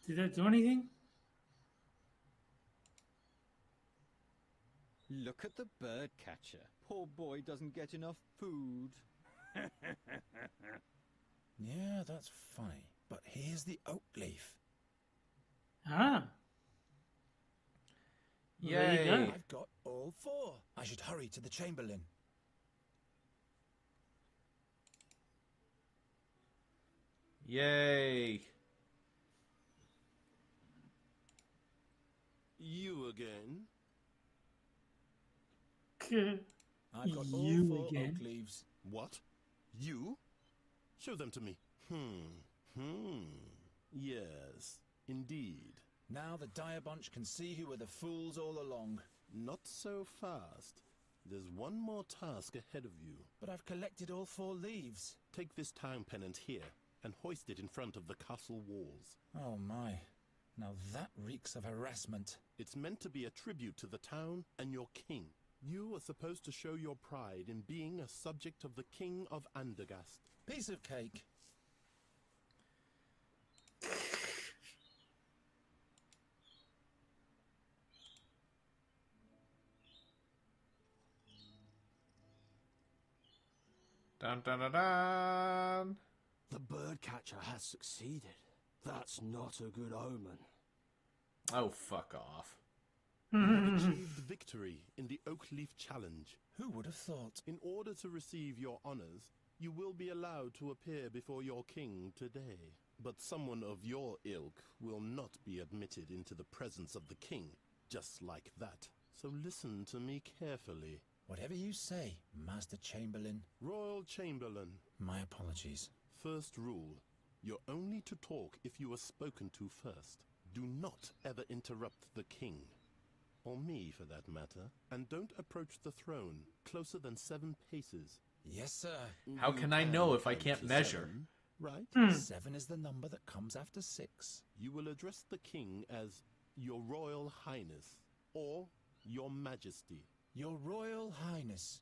[SPEAKER 2] Did that do anything?
[SPEAKER 5] Look at the bird catcher. Poor boy doesn't get enough food.
[SPEAKER 7] Yeah, that's funny. But here's the oak leaf.
[SPEAKER 2] Ah. Well, there you go.
[SPEAKER 7] I've got all four. I should hurry to the Chamberlain.
[SPEAKER 1] Yay!
[SPEAKER 4] You again?
[SPEAKER 7] I've got all
[SPEAKER 2] You
[SPEAKER 7] four
[SPEAKER 2] again?
[SPEAKER 7] oak leaves.
[SPEAKER 4] What? You? Show them to me. Yes, indeed.
[SPEAKER 7] Now the dire bunch can see who were the fools all along.
[SPEAKER 4] Not so fast. There's one more task ahead of you.
[SPEAKER 7] But I've collected all four leaves.
[SPEAKER 4] Take this town pennant here and hoist it in front of the castle walls.
[SPEAKER 7] Oh my. Now that reeks of harassment.
[SPEAKER 4] It's meant to be a tribute to the town and your king. You are supposed to show your pride in being a subject of the King of Andergast.
[SPEAKER 7] Piece of cake.
[SPEAKER 1] Dun dun dun dun!
[SPEAKER 10] The birdcatcher has succeeded. That's not a good omen.
[SPEAKER 1] Oh, fuck off.
[SPEAKER 4] Achieved victory in the Oakleaf Challenge.
[SPEAKER 7] Who would have thought?
[SPEAKER 4] In order to receive your honors, you will be allowed to appear before your king today. But someone of your ilk will not be admitted into the presence of the king, just like that. So listen to me carefully.
[SPEAKER 7] Whatever you say, Master Chamberlain.
[SPEAKER 4] Royal Chamberlain.
[SPEAKER 7] My apologies.
[SPEAKER 4] First rule, you're only to talk if you are spoken to first. Do not ever interrupt the king. Or me, for that matter. And don't approach the throne closer than 7 paces.
[SPEAKER 7] Yes, sir.
[SPEAKER 1] How
[SPEAKER 4] You
[SPEAKER 1] can I know if I
[SPEAKER 4] count
[SPEAKER 1] can't
[SPEAKER 4] to
[SPEAKER 1] measure?
[SPEAKER 4] 7, right?
[SPEAKER 7] 7 is the number that comes after 6.
[SPEAKER 4] You will address the king as Your Royal Highness or Your Majesty.
[SPEAKER 7] Your Royal Highness.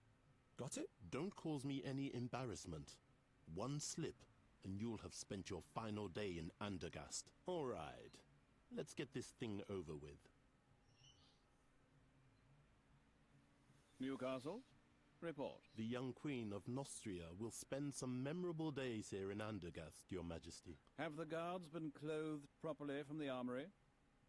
[SPEAKER 7] Got it?
[SPEAKER 4] Don't cause me any embarrassment. One slip, and you'll have spent your final day in Andergast. All right, let's get this thing over with.
[SPEAKER 12] Newcastle, report.
[SPEAKER 4] The young Queen of Nostria will spend some memorable days here in Andergast, Your Majesty.
[SPEAKER 12] Have the guards been clothed properly from the armory?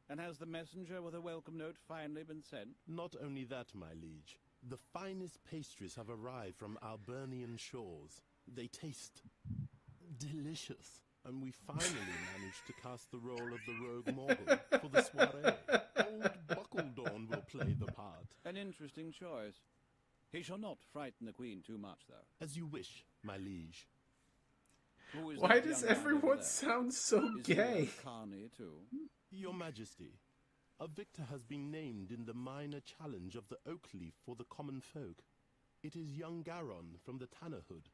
[SPEAKER 12] And has the messenger with a welcome note finally been sent?
[SPEAKER 4] Not only that, my liege. The finest pastries have arrived from Albernian shores. They taste delicious. And we finally managed to cast the role of the rogue Morgul for the soiree. Old Buckledorn will play the part.
[SPEAKER 12] An interesting choice. He shall not frighten the queen too much, though.
[SPEAKER 4] As you wish, my liege.
[SPEAKER 12] Who is
[SPEAKER 1] Why
[SPEAKER 12] that
[SPEAKER 1] does
[SPEAKER 12] young man over
[SPEAKER 1] everyone
[SPEAKER 12] there?
[SPEAKER 1] sound so
[SPEAKER 12] Is he
[SPEAKER 1] gay?
[SPEAKER 12] a carny, too?
[SPEAKER 4] Your Majesty, a victor has been named in the minor challenge of the Oakleaf for the common folk. It is young Garon from the Tannerhood.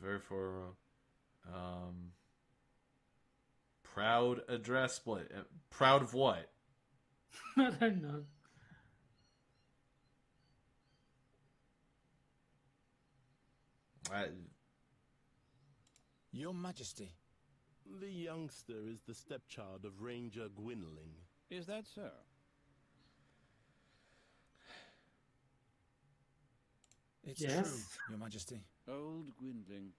[SPEAKER 1] Therefore, proud address split. Proud of what?
[SPEAKER 2] I don't know.
[SPEAKER 7] Your Majesty.
[SPEAKER 4] The youngster is the stepchild of Ranger Gwynling.
[SPEAKER 12] Is that so?
[SPEAKER 7] It's
[SPEAKER 2] Yes.
[SPEAKER 7] true, Your Majesty.
[SPEAKER 12] Old Gwynling.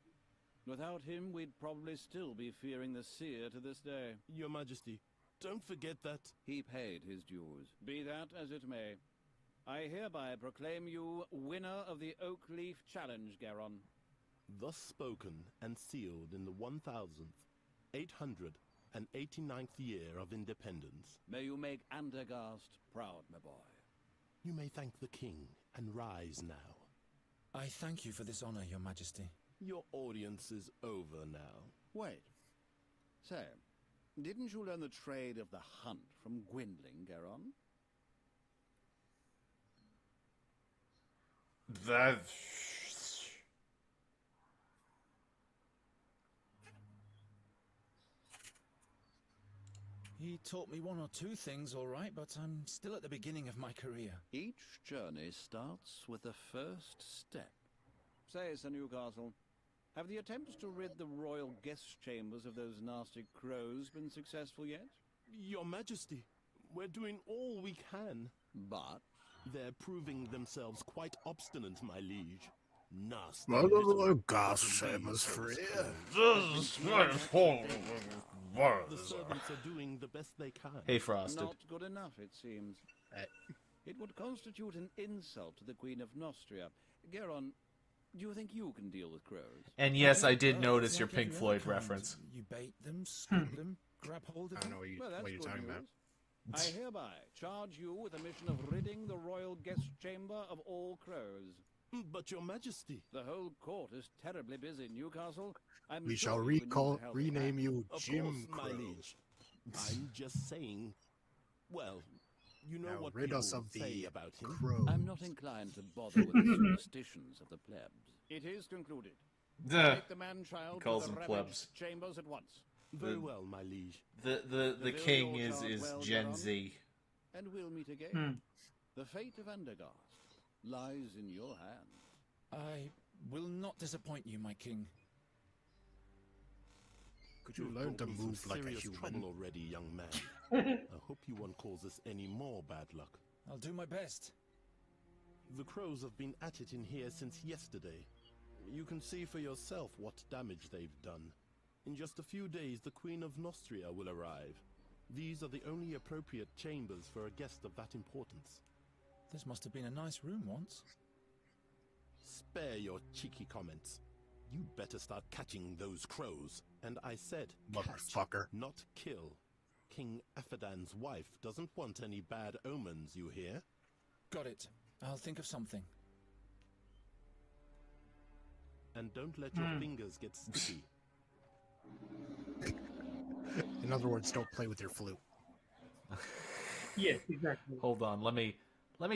[SPEAKER 12] Without him, we'd probably still be fearing the seer to this day.
[SPEAKER 4] Your Majesty, don't forget that...
[SPEAKER 12] He paid his dues. Be that as it may, I hereby proclaim you winner of the Oakleaf Challenge, Garon.
[SPEAKER 4] Thus spoken and sealed in the 1889th year of independence.
[SPEAKER 12] May you make Andergast proud, my boy.
[SPEAKER 4] You may thank the king and rise now.
[SPEAKER 7] I thank you for this honor, Your Majesty.
[SPEAKER 4] Your audience is over now.
[SPEAKER 12] Wait. Say, didn't you learn the trade of the hunt from Gwynling, Garon?
[SPEAKER 1] That.
[SPEAKER 7] He taught me 1 or 2 things, all right, but I'm still at the beginning of my career.
[SPEAKER 12] Each journey starts with the first step. Say, Sir Newcastle, have the attempts to rid the royal guest chambers of those nasty crows been successful yet?
[SPEAKER 4] Your Majesty, we're doing all we can.
[SPEAKER 12] But?
[SPEAKER 4] They're proving themselves quite obstinate, my liege. Nasty
[SPEAKER 3] Well,
[SPEAKER 4] little
[SPEAKER 3] gas
[SPEAKER 4] beasts
[SPEAKER 3] chambers free.
[SPEAKER 4] The servants are doing the best they can.
[SPEAKER 1] Hey, Frosted.
[SPEAKER 12] Not good enough, it seems. It would constitute an insult to the Queen of Nostria. Garon, do you think you can deal with crows?
[SPEAKER 1] And yes, I did
[SPEAKER 7] Well,
[SPEAKER 1] notice
[SPEAKER 7] it's
[SPEAKER 1] your
[SPEAKER 7] like
[SPEAKER 1] Pink
[SPEAKER 7] every
[SPEAKER 1] Floyd
[SPEAKER 7] other kind.
[SPEAKER 1] reference.
[SPEAKER 7] You bait them, scoop them, grab hold of
[SPEAKER 13] I
[SPEAKER 7] them.
[SPEAKER 13] don't know
[SPEAKER 12] Well, that's
[SPEAKER 13] what you're
[SPEAKER 12] good
[SPEAKER 13] talking
[SPEAKER 12] news.
[SPEAKER 13] about.
[SPEAKER 12] I hereby charge you with the mission of ridding the royal guest chamber of all crows.
[SPEAKER 4] But your Majesty...
[SPEAKER 12] The whole court is terribly busy, Newcastle. I'm
[SPEAKER 3] We
[SPEAKER 12] sure
[SPEAKER 3] shall
[SPEAKER 12] you would need a helping
[SPEAKER 3] rename
[SPEAKER 12] hand.
[SPEAKER 3] you
[SPEAKER 4] Of
[SPEAKER 3] Jim
[SPEAKER 4] course, my
[SPEAKER 3] Crow.
[SPEAKER 4] liege. I'm just saying... Well, you know
[SPEAKER 3] Now
[SPEAKER 4] what
[SPEAKER 3] rid
[SPEAKER 4] people
[SPEAKER 3] us of
[SPEAKER 4] say
[SPEAKER 3] the
[SPEAKER 4] about him.
[SPEAKER 3] crows.
[SPEAKER 12] I'm not inclined to bother with the superstitions of the plebs. It is concluded.
[SPEAKER 1] Duh.
[SPEAKER 12] Take the man-child to
[SPEAKER 1] Calls
[SPEAKER 12] the
[SPEAKER 1] them
[SPEAKER 12] ravaged
[SPEAKER 1] plebs.
[SPEAKER 12] chambers at once.
[SPEAKER 4] Very well, my liege.
[SPEAKER 1] The
[SPEAKER 12] Fulfill
[SPEAKER 1] king
[SPEAKER 12] your
[SPEAKER 1] is
[SPEAKER 12] charge well,
[SPEAKER 1] Gen
[SPEAKER 12] Garon,
[SPEAKER 1] Z.
[SPEAKER 12] And we'll meet again.
[SPEAKER 2] Hmm.
[SPEAKER 12] The fate of Andergast lies in your hands.
[SPEAKER 7] I will not disappoint you, my king.
[SPEAKER 3] Could you
[SPEAKER 4] You've
[SPEAKER 3] learn
[SPEAKER 4] brought
[SPEAKER 3] to
[SPEAKER 4] me some
[SPEAKER 3] move like a
[SPEAKER 4] serious
[SPEAKER 3] human?
[SPEAKER 4] trouble already, young man. I hope you won't cause us any more bad luck.
[SPEAKER 7] I'll do my best.
[SPEAKER 4] The crows have been at it in here since yesterday. You can see for yourself what damage they've done. In just a few days, the Queen of Nostria will arrive. These are the only appropriate chambers for a guest of that importance.
[SPEAKER 7] This must have been a nice room once.
[SPEAKER 4] Spare your cheeky comments. You better start catching those crows. And I said catch,
[SPEAKER 3] Motherfucker.
[SPEAKER 4] not kill. King Aphadan's wife doesn't want any bad omens, you hear?
[SPEAKER 7] Got it. I'll think of something.
[SPEAKER 4] And don't let your fingers get sticky.
[SPEAKER 13] In other words, don't play with your flute.
[SPEAKER 2] Yes, exactly.
[SPEAKER 1] Hold on, let me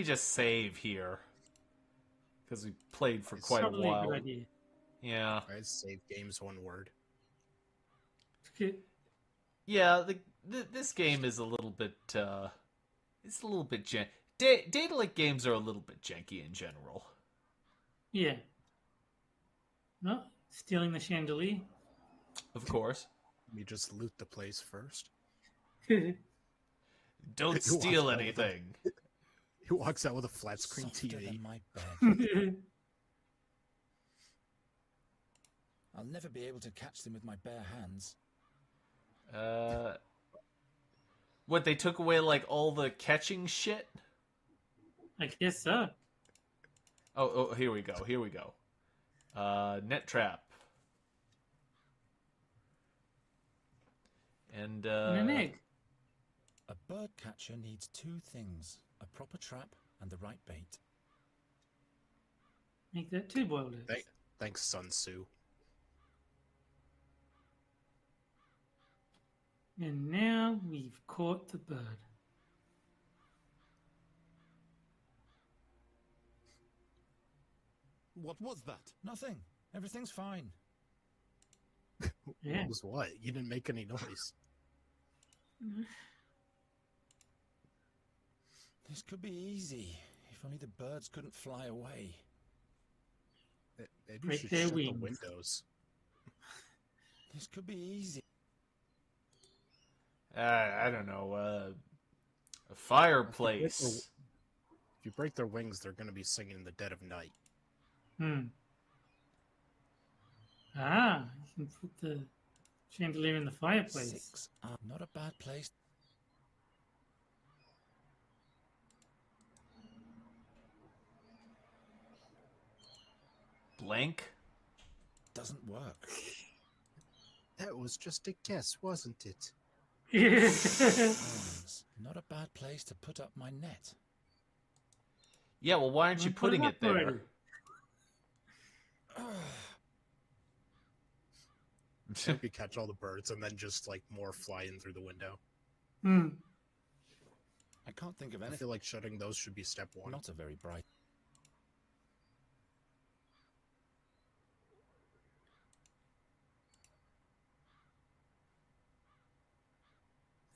[SPEAKER 1] just save here. Because we played for
[SPEAKER 13] It's
[SPEAKER 1] quite a
[SPEAKER 2] probably a
[SPEAKER 1] while.
[SPEAKER 2] good idea.
[SPEAKER 1] Yeah.
[SPEAKER 13] Right, save games, one word.
[SPEAKER 1] Yeah, this game is a little bit, it's a little bit Daedalic games are a little bit janky in general.
[SPEAKER 2] Yeah. No, stealing the chandelier.
[SPEAKER 1] Of course.
[SPEAKER 13] You just loot the place first.
[SPEAKER 1] Don't steal anything.
[SPEAKER 13] He walks out with a flat screen
[SPEAKER 7] Softer
[SPEAKER 13] TV.
[SPEAKER 7] than my bed. I'll never be able to catch them with my bare hands.
[SPEAKER 1] What, they took away, like, all the catching shit?
[SPEAKER 2] I guess so.
[SPEAKER 1] Oh, here we go. Net trap. And
[SPEAKER 2] an egg.
[SPEAKER 7] A bird catcher needs two things: a proper trap and the right bait.
[SPEAKER 2] Make that 2 boiled eggs.
[SPEAKER 13] Thanks, Sun Tzu.
[SPEAKER 2] And now we've caught the bird.
[SPEAKER 4] What was that?
[SPEAKER 7] Nothing. Everything's fine.
[SPEAKER 2] Yeah.
[SPEAKER 13] What was what? You didn't make any noise.
[SPEAKER 7] This could be easy, if only the birds couldn't fly away.
[SPEAKER 13] Maybe you
[SPEAKER 2] Break
[SPEAKER 13] should
[SPEAKER 2] their
[SPEAKER 13] shut the
[SPEAKER 2] wings.
[SPEAKER 13] windows.
[SPEAKER 7] This could be easy.
[SPEAKER 1] I don't know, a fireplace.
[SPEAKER 13] If you break their wings, they're going to be singing in the dead of night.
[SPEAKER 2] Ah, you can put the chandelier in the fireplace.
[SPEAKER 7] 6. Not a bad place.
[SPEAKER 1] Blank?
[SPEAKER 7] Doesn't work.
[SPEAKER 13] That was just a guess, wasn't it?
[SPEAKER 7] Not a bad place to put up my net.
[SPEAKER 1] Yeah, well, why aren't you putting it there?
[SPEAKER 13] Hope you catch all the birds and then just like more fly in through the window.
[SPEAKER 7] I can't think of anything.
[SPEAKER 13] I feel like shutting those should be step 1.
[SPEAKER 7] Not a very bright.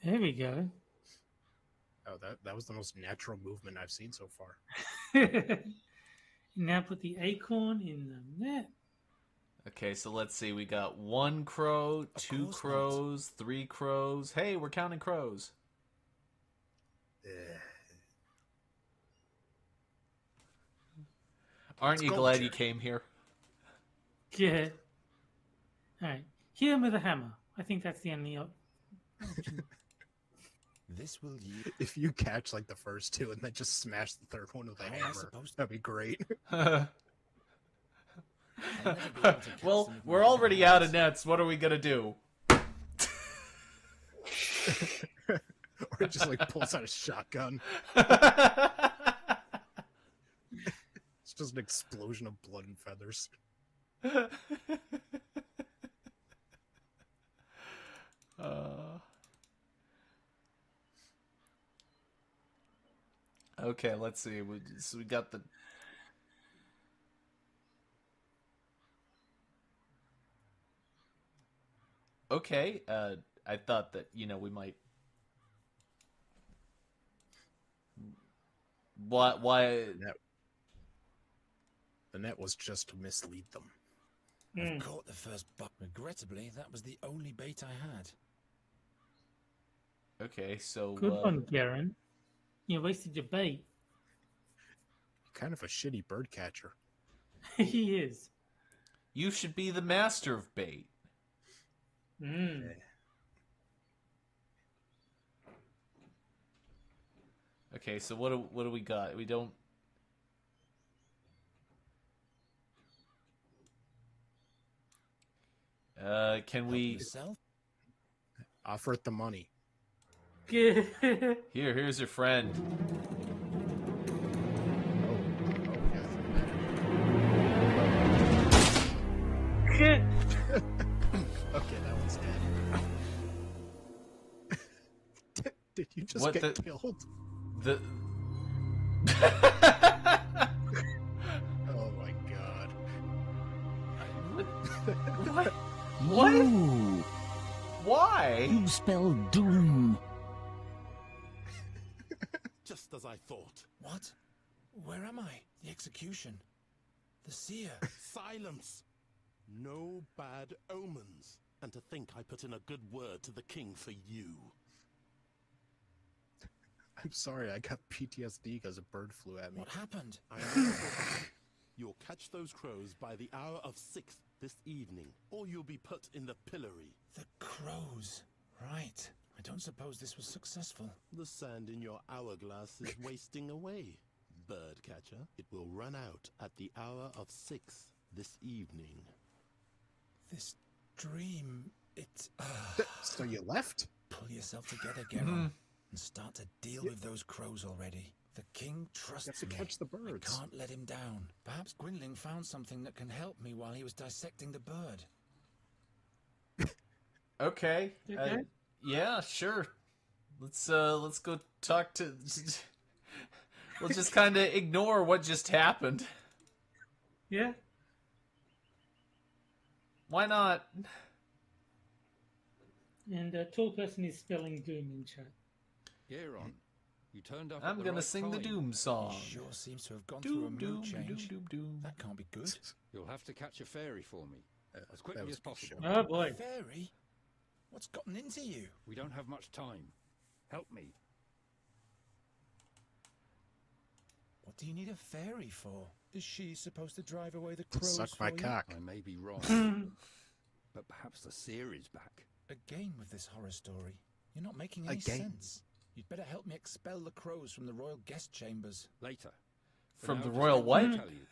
[SPEAKER 2] There we go.
[SPEAKER 13] Oh, that was the most natural movement I've seen so far.
[SPEAKER 2] Now put the acorn in the net.
[SPEAKER 1] Okay, so let's see. We got 1 crow, 2 crows, 3 crows. Hey, we're counting crows. Aren't you glad you came here?
[SPEAKER 2] Yeah. Alright. Hit him with a hammer. I think that's the only option.
[SPEAKER 7] This will yield.
[SPEAKER 13] If you catch like the first 2 and then just smash the third one with a hammer, that'd be great.
[SPEAKER 1] Well, we're already out of nets. What are we gonna do?
[SPEAKER 13] Or just like pulls out a shotgun. It's just an explosion of blood and feathers.
[SPEAKER 1] Okay, let's see. So we got the. Okay, I thought that, we might. Why?
[SPEAKER 13] The net was just to mislead them.
[SPEAKER 7] I've caught the first buck. Regrettably, that was the only bait I had.
[SPEAKER 1] Okay, so.
[SPEAKER 2] Good one, Garen. You wasted your bait.
[SPEAKER 13] Kind of a shitty bird catcher.
[SPEAKER 2] He is.
[SPEAKER 1] You should be the master of bait. Okay, so what do we got? We don't. Can we
[SPEAKER 13] offer it the money?
[SPEAKER 1] Here's your friend. What
[SPEAKER 13] get
[SPEAKER 1] the
[SPEAKER 13] killed.
[SPEAKER 1] the?
[SPEAKER 13] Oh my god.
[SPEAKER 1] What? What?
[SPEAKER 14] You,
[SPEAKER 1] Why?
[SPEAKER 14] you spell doom.
[SPEAKER 4] Just as I thought.
[SPEAKER 7] What? Where am I? The execution. The seer.
[SPEAKER 4] Silence! No bad omens. And to think I put in a good word to the king for you.
[SPEAKER 13] I'm sorry, I got PTSD because a bird flew at me.
[SPEAKER 7] What happened?
[SPEAKER 4] I know. You'll catch those crows by the hour of 6 this evening, or you'll be put in the pillory.
[SPEAKER 7] The crows. Right. I don't suppose this was successful.
[SPEAKER 4] The sand in your hourglass is wasting away, birdcatcher. It will run out at the hour of 6 this evening.
[SPEAKER 7] This dream, it...
[SPEAKER 13] So you left?
[SPEAKER 7] Pull yourself together, Geron, and start to deal with those crows already. The king trusts
[SPEAKER 13] You have to
[SPEAKER 7] me.
[SPEAKER 13] catch the birds.
[SPEAKER 7] I can't let him down. Perhaps Gwynling found something that can help me while he was dissecting the bird.
[SPEAKER 1] Okay.
[SPEAKER 2] Okay.
[SPEAKER 1] Yeah, sure. Let's go talk to. We'll just kind of ignore what just happened.
[SPEAKER 2] Yeah.
[SPEAKER 1] Why not?
[SPEAKER 2] And tall person is spelling doom in chat.
[SPEAKER 6] Geron, you turned up.
[SPEAKER 1] I'm
[SPEAKER 6] at the
[SPEAKER 1] gonna
[SPEAKER 6] right
[SPEAKER 1] sing the
[SPEAKER 6] time.
[SPEAKER 1] doom song.
[SPEAKER 7] He sure seems to have gone through a mood change.
[SPEAKER 1] Doom.
[SPEAKER 7] That can't be good.
[SPEAKER 6] You'll have to catch a fairy for me as quickly as possible.
[SPEAKER 2] Oh boy.
[SPEAKER 7] Fairy? What's gotten into you?
[SPEAKER 6] We don't have much time. Help me.
[SPEAKER 7] What do you need a fairy for? Is she supposed to drive away the crows
[SPEAKER 13] Suck my
[SPEAKER 7] for you?
[SPEAKER 13] cock.
[SPEAKER 6] I may be wrong, but perhaps the seer is back.
[SPEAKER 7] Again with this horror story. You're not making any
[SPEAKER 13] Again?
[SPEAKER 7] sense. You'd better help me expel the crows from the royal guest chambers.
[SPEAKER 6] Later. For
[SPEAKER 1] From
[SPEAKER 6] now,
[SPEAKER 1] the
[SPEAKER 6] just
[SPEAKER 1] royal
[SPEAKER 6] let me
[SPEAKER 1] what?
[SPEAKER 6] tell you.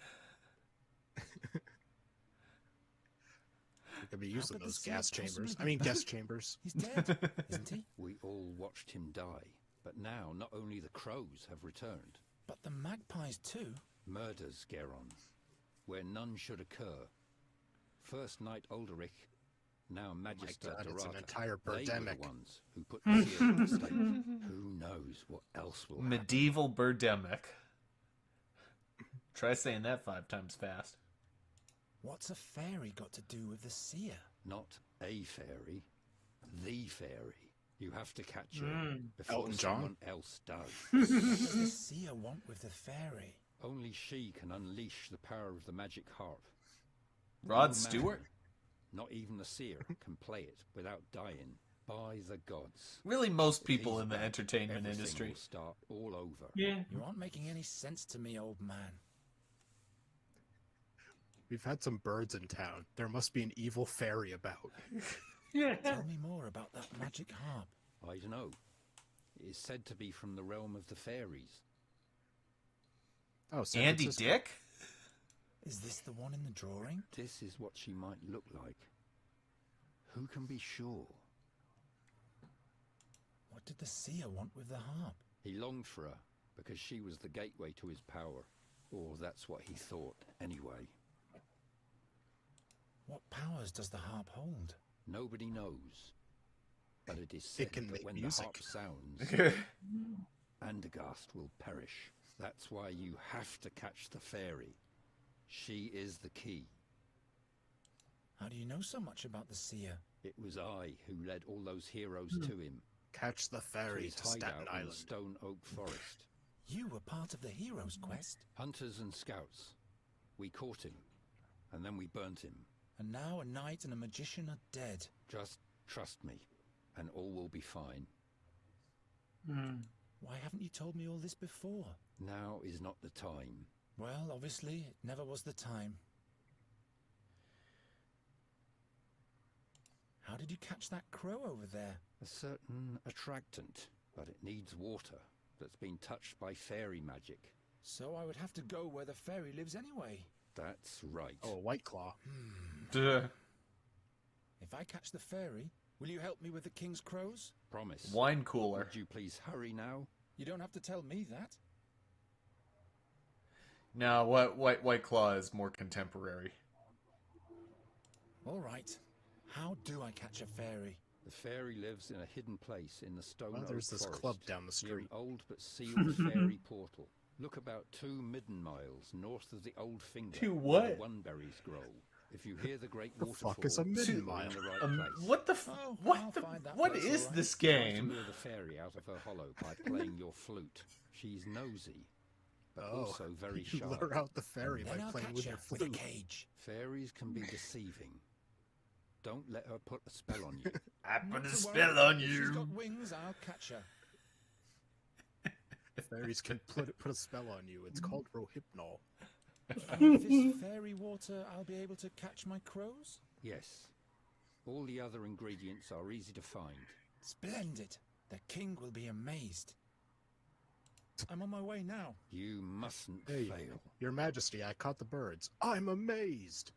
[SPEAKER 13] We're gonna be
[SPEAKER 7] How
[SPEAKER 13] using
[SPEAKER 7] could
[SPEAKER 13] those
[SPEAKER 7] the seer
[SPEAKER 13] gas
[SPEAKER 7] possibly
[SPEAKER 13] chambers.
[SPEAKER 7] be
[SPEAKER 13] I mean,
[SPEAKER 7] back?
[SPEAKER 13] guest chambers.
[SPEAKER 7] He's dead, isn't he?
[SPEAKER 6] We all watched him die, but now not only the crows have returned.
[SPEAKER 7] But the magpies too.
[SPEAKER 6] Murders, Geron, where none should occur. First Knight Ulderich, now Magister
[SPEAKER 13] God, it's an
[SPEAKER 6] Dorata.
[SPEAKER 13] entire
[SPEAKER 6] They were
[SPEAKER 13] birdemic.
[SPEAKER 6] the ones who put the seer to the stake. Who knows what else will happen?
[SPEAKER 1] Medieval birdemic. Try saying that 5 times fast.
[SPEAKER 7] What's a fairy got to do with the seer?
[SPEAKER 6] Not a fairy, the fairy. You have to catch her before
[SPEAKER 13] Elton John?
[SPEAKER 6] someone else does.
[SPEAKER 7] What does the seer want with the fairy?
[SPEAKER 6] Only she can unleash the power of the magic harp.
[SPEAKER 1] Rod
[SPEAKER 6] No man,
[SPEAKER 1] Stewart?
[SPEAKER 6] Not even the seer can play it without dying. By the gods.
[SPEAKER 1] Really, most
[SPEAKER 6] If
[SPEAKER 1] people
[SPEAKER 6] he's
[SPEAKER 1] in the
[SPEAKER 6] back,
[SPEAKER 1] entertainment
[SPEAKER 6] everything
[SPEAKER 1] industry.
[SPEAKER 6] will start all over.
[SPEAKER 2] Yeah.
[SPEAKER 7] You aren't making any sense to me, old man.
[SPEAKER 13] We've had some birds in town. There must be an evil fairy about.
[SPEAKER 2] Yeah.
[SPEAKER 7] Tell me more about that magic harp.
[SPEAKER 6] I don't know. It is said to be from the realm of the fairies.
[SPEAKER 13] Oh, San
[SPEAKER 1] Andy
[SPEAKER 13] Francisco.
[SPEAKER 1] Dick?
[SPEAKER 7] Is this the one in the drawing?
[SPEAKER 6] This is what she might look like. Who can be sure?
[SPEAKER 7] What did the seer want with the harp?
[SPEAKER 6] He longed for her because she was the gateway to his power. Or that's what he thought, anyway.
[SPEAKER 7] What powers does the harp hold?
[SPEAKER 6] Nobody knows. But it is said
[SPEAKER 13] can
[SPEAKER 6] that
[SPEAKER 13] make
[SPEAKER 6] when
[SPEAKER 13] music.
[SPEAKER 6] the harp sounds, Andergast will perish. That's why you have to catch the fairy. She is the key.
[SPEAKER 7] How do you know so much about the seer?
[SPEAKER 6] It was I who led all those heroes to him.
[SPEAKER 13] Catch the
[SPEAKER 6] To
[SPEAKER 13] fairy
[SPEAKER 6] his
[SPEAKER 13] to Staten
[SPEAKER 6] hideout in the
[SPEAKER 13] Island.
[SPEAKER 6] Stone Oak Forest.
[SPEAKER 7] You were part of the hero's quest,
[SPEAKER 6] Hunters and scouts. We caught him, and then we burnt him.
[SPEAKER 7] and now a knight and a magician are dead.
[SPEAKER 6] Just trust me, and all will be fine.
[SPEAKER 7] Why haven't you told me all this before?
[SPEAKER 6] Now is not the time.
[SPEAKER 7] Well, obviously, it never was the time. How did you catch that crow over there?
[SPEAKER 6] A certain attractant, but it needs water that's been touched by fairy magic.
[SPEAKER 7] So I would have to go where the fairy lives anyway.
[SPEAKER 6] That's right.
[SPEAKER 13] Oh, a White Claw.
[SPEAKER 1] Duh.
[SPEAKER 7] If I catch the fairy, will you help me with the king's crows?
[SPEAKER 6] Promise.
[SPEAKER 1] Wine cooler.
[SPEAKER 6] Would you please hurry now?
[SPEAKER 7] You don't have to tell me that.
[SPEAKER 1] No, White Claw is more contemporary.
[SPEAKER 7] All right. How do I catch a fairy?
[SPEAKER 6] The fairy lives in a hidden place in the stone oak
[SPEAKER 13] there's this
[SPEAKER 6] forest,
[SPEAKER 13] club down the
[SPEAKER 6] near an
[SPEAKER 13] street.
[SPEAKER 6] old but sealed fairy portal. Look about 2 midden miles north of the Old Finger,
[SPEAKER 1] Two
[SPEAKER 6] where the
[SPEAKER 1] what?
[SPEAKER 6] oneberries grow. If you hear the great
[SPEAKER 13] The
[SPEAKER 6] waterfall,
[SPEAKER 13] fuck is a midden
[SPEAKER 6] you're in
[SPEAKER 13] mile?
[SPEAKER 6] the right place.
[SPEAKER 1] What the?
[SPEAKER 7] Oh,
[SPEAKER 1] What
[SPEAKER 7] I'll
[SPEAKER 1] the?
[SPEAKER 7] find that
[SPEAKER 1] What
[SPEAKER 7] place,
[SPEAKER 1] is
[SPEAKER 7] all right.
[SPEAKER 1] this
[SPEAKER 6] Try to
[SPEAKER 1] game?
[SPEAKER 6] lure the fairy out of her hollow by playing your flute. She's nosy, but also very
[SPEAKER 13] you
[SPEAKER 6] shy.
[SPEAKER 13] lure out the fairy
[SPEAKER 7] Then
[SPEAKER 13] by
[SPEAKER 7] I'll
[SPEAKER 13] playing
[SPEAKER 7] catch
[SPEAKER 13] with
[SPEAKER 7] her
[SPEAKER 13] your
[SPEAKER 7] with a
[SPEAKER 13] flute.
[SPEAKER 7] cage.
[SPEAKER 6] Fairies can be deceiving. Don't let her put a spell on you.
[SPEAKER 1] I
[SPEAKER 7] Not
[SPEAKER 1] put a
[SPEAKER 7] to
[SPEAKER 1] spell
[SPEAKER 7] worry.
[SPEAKER 1] on
[SPEAKER 7] If she's
[SPEAKER 1] you.
[SPEAKER 7] got wings, I'll catch her.
[SPEAKER 13] Fairies can put a spell on you. It's called rohypnol.
[SPEAKER 7] And with this fairy water, I'll be able to catch my crows?
[SPEAKER 6] Yes. All the other ingredients are easy to find.
[SPEAKER 7] Splendid. The king will be amazed. I'm on my way now.
[SPEAKER 6] You mustn't
[SPEAKER 13] Hey,
[SPEAKER 6] fail.
[SPEAKER 13] Your Majesty, I caught the birds. I'm amazed.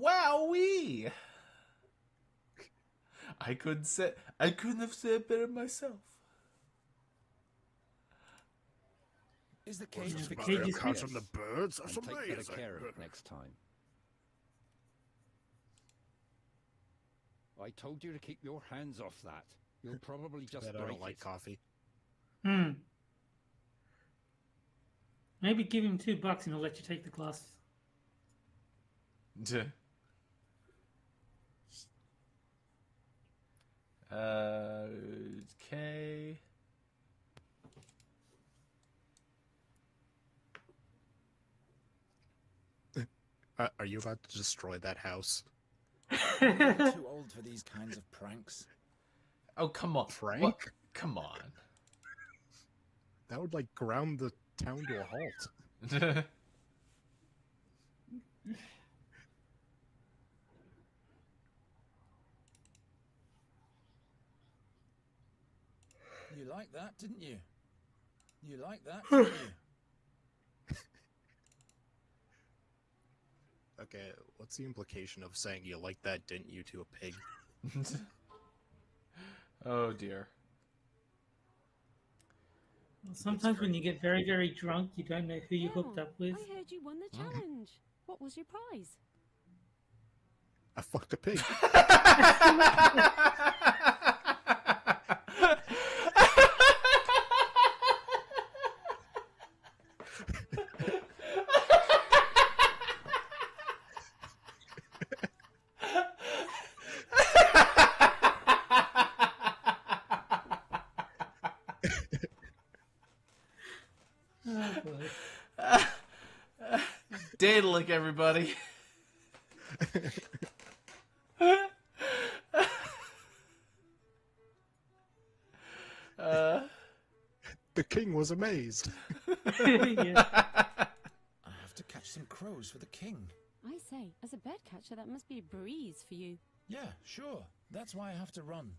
[SPEAKER 1] Wowee! I couldn't have said it better myself.
[SPEAKER 7] Is the cage
[SPEAKER 2] The
[SPEAKER 7] fixed?
[SPEAKER 2] cage is
[SPEAKER 13] Catching
[SPEAKER 2] fixed.
[SPEAKER 13] the birds? That's
[SPEAKER 6] And take better
[SPEAKER 13] amazing.
[SPEAKER 6] care of it next time. I told you to keep your hands off that. You'll probably just
[SPEAKER 13] Bet I
[SPEAKER 6] break
[SPEAKER 13] don't like
[SPEAKER 6] it.
[SPEAKER 13] coffee.
[SPEAKER 2] Maybe give him $2 and he'll let you take the glasses.
[SPEAKER 1] Okay.
[SPEAKER 13] Are you about to destroy that house?
[SPEAKER 7] I'm too old for these kinds of pranks.
[SPEAKER 1] Oh, come on.
[SPEAKER 13] Frank?
[SPEAKER 1] What? Come on.
[SPEAKER 13] That would, like, ground the town to a halt.
[SPEAKER 7] You liked that, didn't you? You liked that, didn't you?
[SPEAKER 13] Okay, what's the implication of saying you like that, didn't you, to a pig?
[SPEAKER 1] Oh, dear.
[SPEAKER 2] Well, sometimes when you get very, very drunk, you don't know who you hooked up with.
[SPEAKER 9] I heard you won the challenge. What was your prize?
[SPEAKER 13] I fucked a pig.
[SPEAKER 2] Oh, boy.
[SPEAKER 1] Daedalic, everybody.
[SPEAKER 13] The king was amazed.
[SPEAKER 2] Yeah.
[SPEAKER 7] I have to catch some crows for the king.
[SPEAKER 9] I say, as a bird catcher, that must be a breeze for you.
[SPEAKER 7] Yeah, sure. That's why I have to run.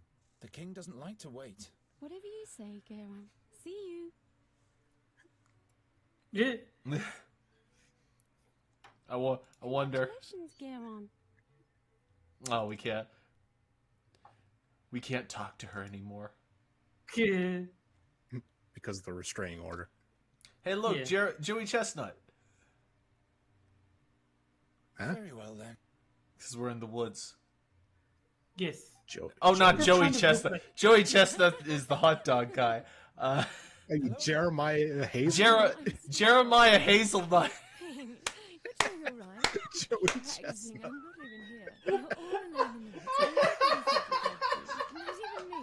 [SPEAKER 7] The king doesn't like to wait.
[SPEAKER 9] Whatever you say, Geron. See you.
[SPEAKER 2] Yeah.
[SPEAKER 1] I wonder.
[SPEAKER 9] Congratulations, Geron.
[SPEAKER 1] Oh, we can't. We can't talk to her anymore.
[SPEAKER 2] Yeah.
[SPEAKER 13] Because of the restraining order.
[SPEAKER 1] Hey, look, Joey Chestnut.
[SPEAKER 13] Huh?
[SPEAKER 7] Very well, then.
[SPEAKER 1] Because we're in the woods.
[SPEAKER 2] Yes.
[SPEAKER 1] Oh, not Joey
[SPEAKER 2] Kind of
[SPEAKER 1] Chestnut.
[SPEAKER 2] different.
[SPEAKER 1] Joey Chestnut is the hot dog guy.
[SPEAKER 13] Hey, Jeremiah Hazel.
[SPEAKER 1] Jeremiah Hazelnut.
[SPEAKER 9] Hey, you're doing all right.
[SPEAKER 13] Joey
[SPEAKER 9] Excuse me,
[SPEAKER 13] Chestnut.
[SPEAKER 9] I'm not even here. You're all alone in the woods. Not even me.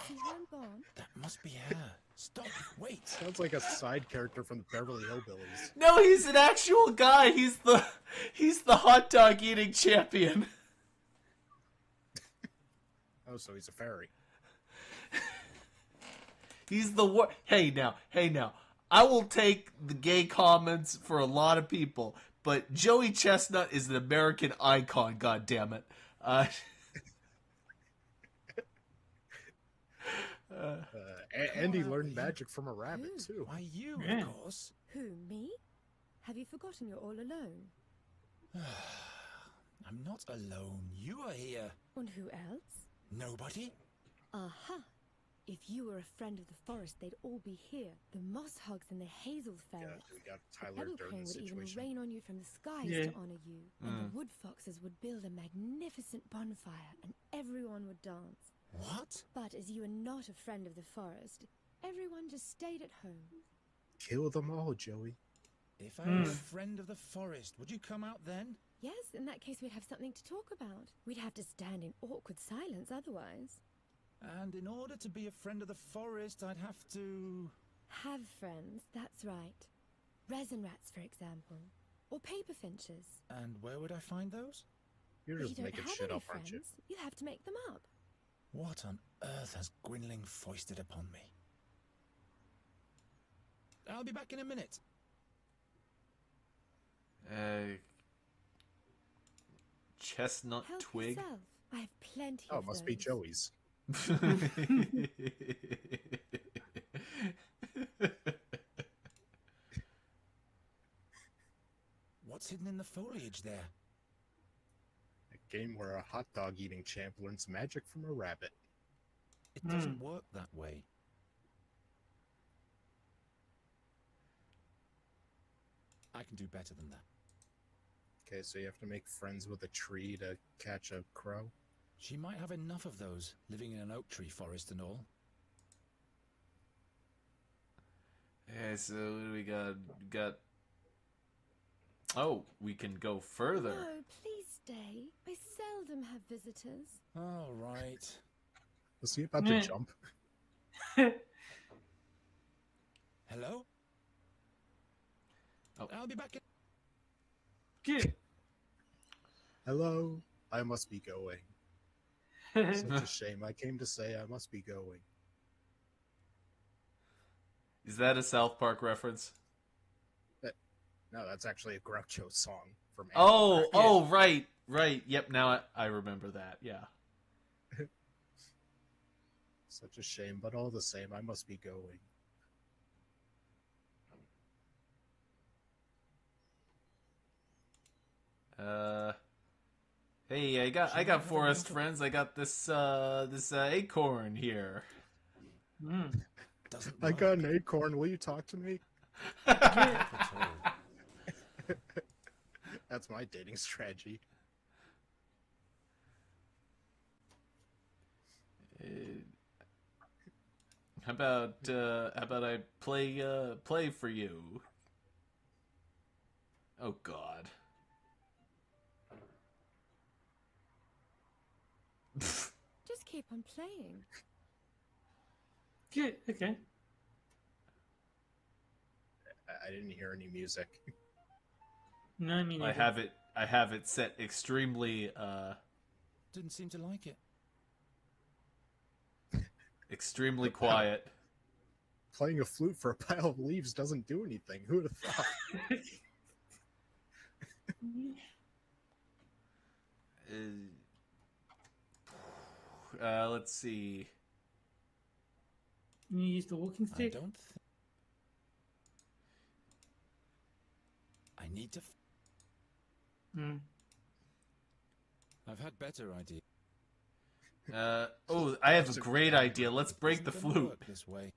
[SPEAKER 9] See how I'm gone?
[SPEAKER 7] That must be her. Stop. Wait.
[SPEAKER 13] Sounds like a side character from the Beverly Hillbillies.
[SPEAKER 1] No, he's an actual guy. He's the hot dog eating champion.
[SPEAKER 13] Oh, so he's a fairy.
[SPEAKER 1] He's the Hey now. I will take the gay comments for a lot of people, but Joey Chestnut is an American icon. God damn it.
[SPEAKER 13] And he learned magic from a rabbit, too.
[SPEAKER 7] Why, you,
[SPEAKER 2] Yeah.
[SPEAKER 7] of course.
[SPEAKER 15] Who, me? Have you forgotten you're all alone?
[SPEAKER 7] I'm not alone. You are here.
[SPEAKER 15] And who else?
[SPEAKER 7] Nobody?
[SPEAKER 15] Aha! If you were a friend of the forest, they'd all be here. The moss hogs and the hazel ferrets.
[SPEAKER 13] We got
[SPEAKER 15] The
[SPEAKER 13] Tyler
[SPEAKER 15] pebble
[SPEAKER 13] Durden
[SPEAKER 15] crane would even
[SPEAKER 13] situation.
[SPEAKER 15] rain on you from the skies
[SPEAKER 2] Yeah.
[SPEAKER 15] to honor you. And the wood foxes would build a magnificent bonfire, and everyone would dance.
[SPEAKER 7] What?
[SPEAKER 15] But as you are not a friend of the forest, everyone just stayed at home.
[SPEAKER 13] Kill them all, Joey.
[SPEAKER 7] If I were a friend of the forest, would you come out then?
[SPEAKER 15] Yes, in that case we'd have something to talk about. We'd have to stand in awkward silence otherwise.
[SPEAKER 7] And in order to be a friend of the forest, I'd have to...
[SPEAKER 15] Have friends, that's right. Resin rats, for example. Or paper finches.
[SPEAKER 7] And where would I find those?
[SPEAKER 13] You're
[SPEAKER 15] You
[SPEAKER 13] just
[SPEAKER 15] don't
[SPEAKER 13] making
[SPEAKER 15] have
[SPEAKER 13] shit
[SPEAKER 15] any
[SPEAKER 13] up, aren't you?
[SPEAKER 15] friends. You'll have to make them up.
[SPEAKER 7] What on earth has Gwynling foisted upon me? I'll be back in a minute.
[SPEAKER 1] Chestnut
[SPEAKER 15] Help
[SPEAKER 1] twig.
[SPEAKER 15] yourself. I have plenty
[SPEAKER 13] Oh,
[SPEAKER 15] of
[SPEAKER 13] it must
[SPEAKER 15] those.
[SPEAKER 13] be Joey's.
[SPEAKER 7] What's hidden in the foliage there?
[SPEAKER 13] A game where a hot dog eating champ learns magic from a rabbit.
[SPEAKER 7] It doesn't work that way. I can do better than that.
[SPEAKER 13] Okay, so you have to make friends with a tree to catch a crow?
[SPEAKER 7] She might have enough of those, living in an oak tree forest and all.
[SPEAKER 1] Okay, so what do we got? Oh, we can go further.
[SPEAKER 15] No, please stay. I seldom have visitors.
[SPEAKER 7] All right.
[SPEAKER 13] Was he about to jump?
[SPEAKER 7] Hello?
[SPEAKER 1] Oh.
[SPEAKER 7] I'll be back in...
[SPEAKER 2] Good.
[SPEAKER 13] Hello? I must be going. Such a shame. I came to say I must be going.
[SPEAKER 1] Is that a South Park reference?
[SPEAKER 13] No, that's actually a Groucho song from
[SPEAKER 1] Oh, right. Yep, now I remember that, yeah.
[SPEAKER 13] Such a shame, but all the same, I must be going.
[SPEAKER 1] Hey, I got forest friends. I got this acorn here.
[SPEAKER 13] I got an acorn. Will you talk to me? That's my dating strategy.
[SPEAKER 1] How about I play for you? Oh God.
[SPEAKER 15] Just keep on playing.
[SPEAKER 2] Good. Okay.
[SPEAKER 13] I didn't hear any music.
[SPEAKER 2] No, I mean
[SPEAKER 1] I have it set extremely
[SPEAKER 7] Didn't seem to like it.
[SPEAKER 1] extremely quiet.
[SPEAKER 13] Playing a flute for a pile of leaves doesn't do anything. Who would have thought?
[SPEAKER 1] Let's see.
[SPEAKER 2] You use the walking stick?
[SPEAKER 7] I need to... I've had better ideas.
[SPEAKER 1] I have a great idea. Let's break the flute.
[SPEAKER 7] Work this way.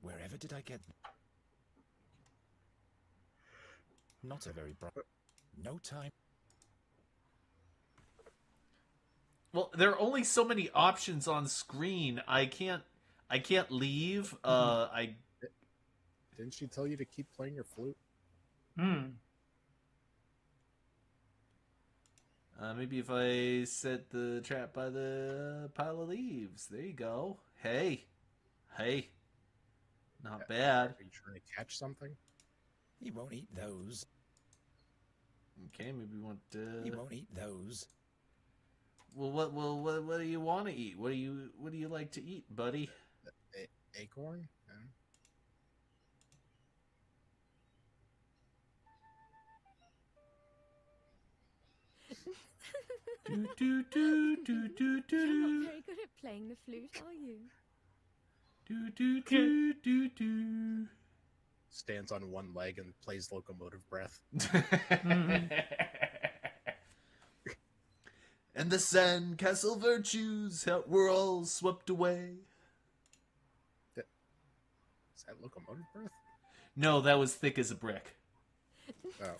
[SPEAKER 7] Wherever did I get... Not a very bright... No time.
[SPEAKER 1] Well, there are only so many options on screen. I can't leave.
[SPEAKER 13] Didn't she tell you to keep playing your flute?
[SPEAKER 1] Maybe if I set the trap by the pile of leaves. There you go. Hey. Not bad.
[SPEAKER 13] Are you trying to catch something?
[SPEAKER 7] He won't eat those.
[SPEAKER 1] Okay, maybe we want
[SPEAKER 7] He won't eat those.
[SPEAKER 1] Well, what do you want to eat? What do you like to eat, buddy?
[SPEAKER 13] Acorn?
[SPEAKER 1] Do do do do do do.
[SPEAKER 15] You're not very good at playing the flute, are you?
[SPEAKER 1] Do do do do do.
[SPEAKER 13] Stands on one leg and plays locomotive breath.
[SPEAKER 1] And the sandcastle virtues were all swept away.
[SPEAKER 13] Is that locomotive breath?
[SPEAKER 1] No, that was thick as a brick.
[SPEAKER 13] Oh.